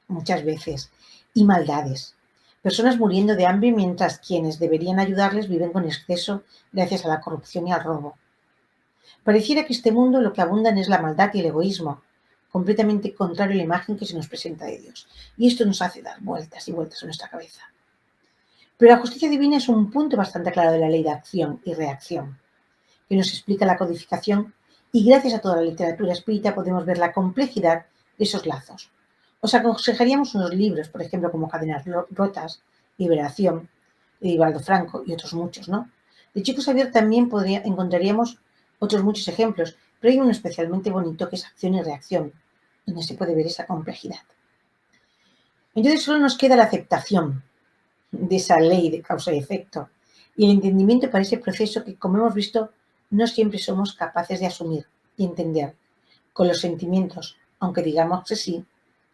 muchas veces, y maldades. Personas muriendo de hambre mientras quienes deberían ayudarles viven con exceso gracias a la corrupción y al robo. Pareciera que este mundo lo que abundan es la maldad y el egoísmo, completamente contrario a la imagen que se nos presenta de Dios. Y esto nos hace dar vueltas y vueltas en nuestra cabeza. Pero la justicia divina es un punto bastante claro de la ley de acción y reacción, que nos explica la codificación, y gracias a toda la literatura espírita podemos ver la complejidad de esos lazos. Os aconsejaríamos unos libros, por ejemplo, como Cadenas rotas, Liberación, de Ivaldo Franco y otros muchos, ¿no? De Chico Xavier también encontraríamos otros muchos ejemplos, pero hay uno especialmente bonito que es Acción y Reacción, donde se puede ver esa complejidad. Entonces solo nos queda la aceptación de esa ley de causa y efecto y el entendimiento para ese proceso que, como hemos visto, no siempre somos capaces de asumir y entender con los sentimientos, aunque digamos que sí,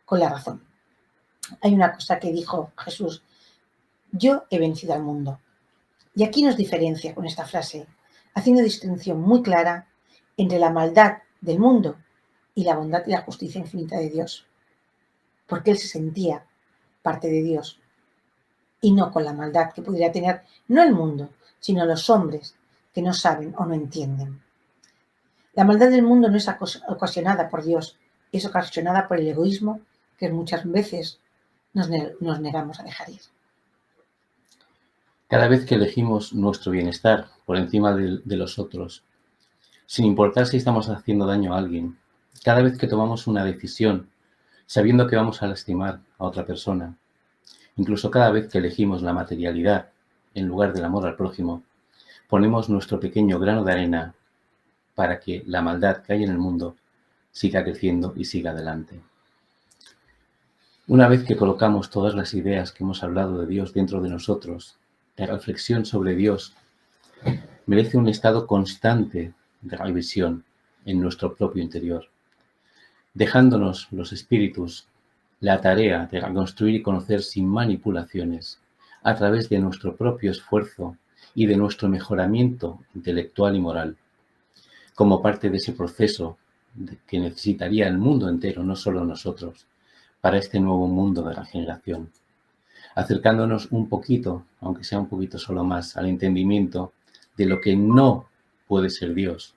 con la razón. Hay una cosa que dijo Jesús: yo he vencido al mundo. Y aquí nos diferencia con esta frase, haciendo distinción muy clara entre la maldad del mundo y la bondad y la justicia infinita de Dios. Porque él se sentía parte de Dios y no con la maldad que pudiera tener no el mundo, sino los hombres que no saben o no entienden. La maldad del mundo no es ocasionada por Dios, es ocasionada por el egoísmo que muchas veces nos negamos a dejar ir. Cada vez que elegimos nuestro bienestar por encima de los otros, sin importar si estamos haciendo daño a alguien, cada vez que tomamos una decisión sabiendo que vamos a lastimar a otra persona, incluso cada vez que elegimos la materialidad en lugar del amor al prójimo, ponemos nuestro pequeño grano de arena para que la maldad que hay en el mundo siga creciendo y siga adelante. Una vez que colocamos todas las ideas que hemos hablado de Dios dentro de nosotros, la reflexión sobre Dios merece un estado constante de revisión en nuestro propio interior, dejándonos los espíritus la tarea de reconstruir y conocer sin manipulaciones, a través de nuestro propio esfuerzo y de nuestro mejoramiento intelectual y moral, como parte de ese proceso que necesitaría el mundo entero, no solo nosotros, para este nuevo mundo de regeneración. acercándonos un poquito, aunque sea un poquito solo más, al entendimiento de lo que no puede ser Dios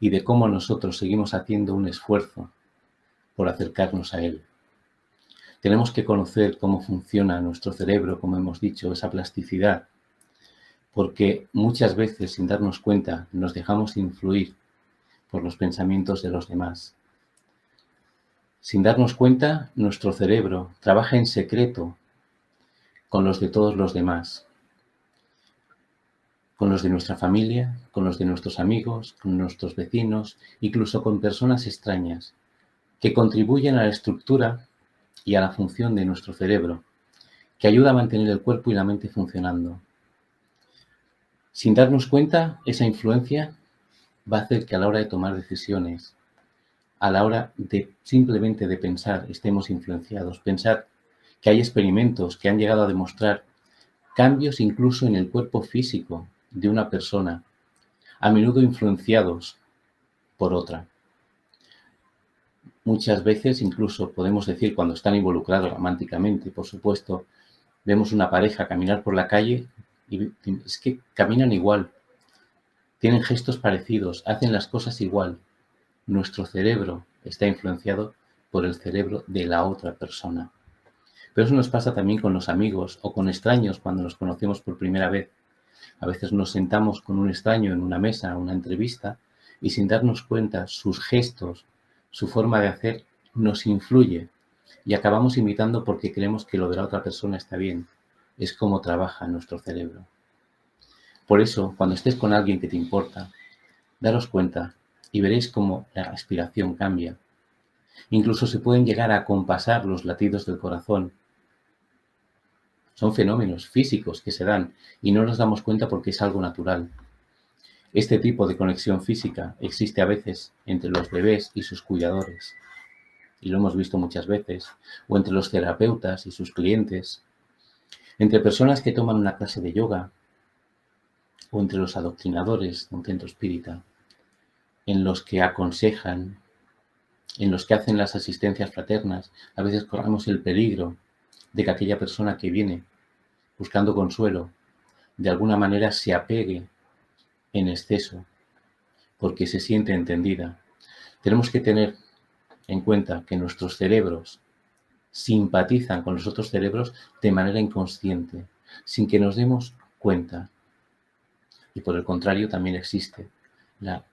y de cómo nosotros seguimos haciendo un esfuerzo por acercarnos a Él. Tenemos que conocer cómo funciona nuestro cerebro, como hemos dicho, esa plasticidad, porque muchas veces, sin darnos cuenta, nos dejamos influir por los pensamientos de los demás. Sin darnos cuenta, nuestro cerebro trabaja en secreto con los de todos los demás, con los de nuestra familia, con los de nuestros amigos, con nuestros vecinos, incluso con personas extrañas, que contribuyen a la estructura y a la función de nuestro cerebro, que ayuda a mantener el cuerpo y la mente funcionando. Sin darnos cuenta, esa influencia va a hacer que a la hora de tomar decisiones, a la hora de simplemente de pensar, estemos influenciados. Pensar que hay experimentos que han llegado a demostrar cambios incluso en el cuerpo físico de una persona, a menudo influenciados por otra. Muchas veces incluso podemos decir, cuando están involucrados románticamente, por supuesto, vemos una pareja caminar por la calle y es que caminan igual, tienen gestos parecidos, hacen las cosas igual. Nuestro cerebro está influenciado por el cerebro de la otra persona. Pero eso nos pasa también con los amigos o con extraños cuando nos conocemos por primera vez. A veces nos sentamos con un extraño en una mesa, una entrevista, y sin darnos cuenta, sus gestos, su forma de hacer, nos influye y acabamos imitando porque creemos que lo de la otra persona está bien. Es como trabaja nuestro cerebro. Por eso, cuando estés con alguien que te importa, daros cuenta y veréis cómo la respiración cambia. Incluso se pueden llegar a acompasar los latidos del corazón. Son fenómenos físicos que se dan y no nos damos cuenta porque es algo natural. Este tipo de conexión física existe a veces entre los bebés y sus cuidadores, y lo hemos visto muchas veces, o entre los terapeutas y sus clientes, entre personas que toman una clase de yoga, o entre los adoctrinadores de un centro espírita, en los que aconsejan, en los que hacen las asistencias fraternas. A veces corremos el peligro de que aquella persona que viene buscando consuelo, de alguna manera se apegue en exceso, porque se siente entendida. Tenemos que tener en cuenta que nuestros cerebros simpatizan con los otros cerebros de manera inconsciente, sin que nos demos cuenta. Y por el contrario, también existe la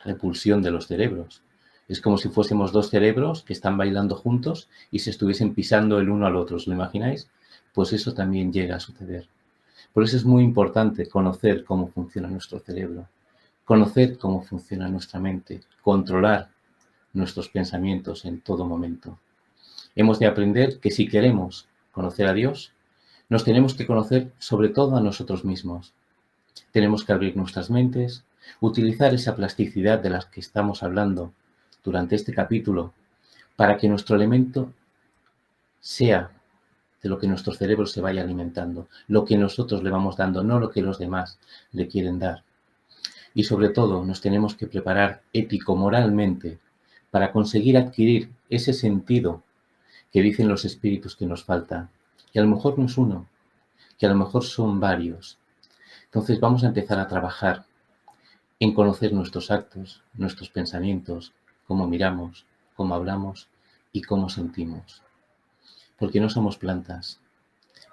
repulsión de los cerebros. Es como si fuésemos dos cerebros que están bailando juntos y se estuviesen pisando el uno al otro. ¿Os lo imagináis? Pues eso también llega a suceder. Por eso es muy importante conocer cómo funciona nuestro cerebro, conocer cómo funciona nuestra mente, controlar nuestros pensamientos en todo momento. Hemos de aprender que si queremos conocer a Dios, nos tenemos que conocer sobre todo a nosotros mismos. Tenemos que abrir nuestras mentes, utilizar esa plasticidad de la que estamos hablando durante este capítulo para que nuestro elemento sea de lo que nuestro cerebro se vaya alimentando, lo que nosotros le vamos dando, no lo que los demás le quieren dar. Y sobre todo nos tenemos que preparar ético-moralmente para conseguir adquirir ese sentido que dicen los espíritus que nos falta, que a lo mejor no es uno, que a lo mejor son varios. Entonces vamos a empezar a trabajar en conocer nuestros actos, nuestros pensamientos, cómo miramos, cómo hablamos y cómo sentimos. Porque no somos plantas,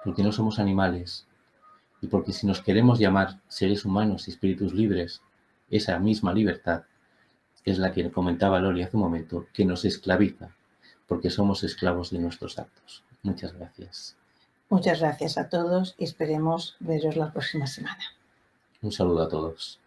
porque no somos animales, y porque si nos queremos llamar seres humanos y espíritus libres, esa misma libertad es la que comentaba Loli hace un momento, que nos esclaviza, porque somos esclavos de nuestros actos. Muchas gracias. Muchas gracias a todos y esperemos veros la próxima semana. Un saludo a todos.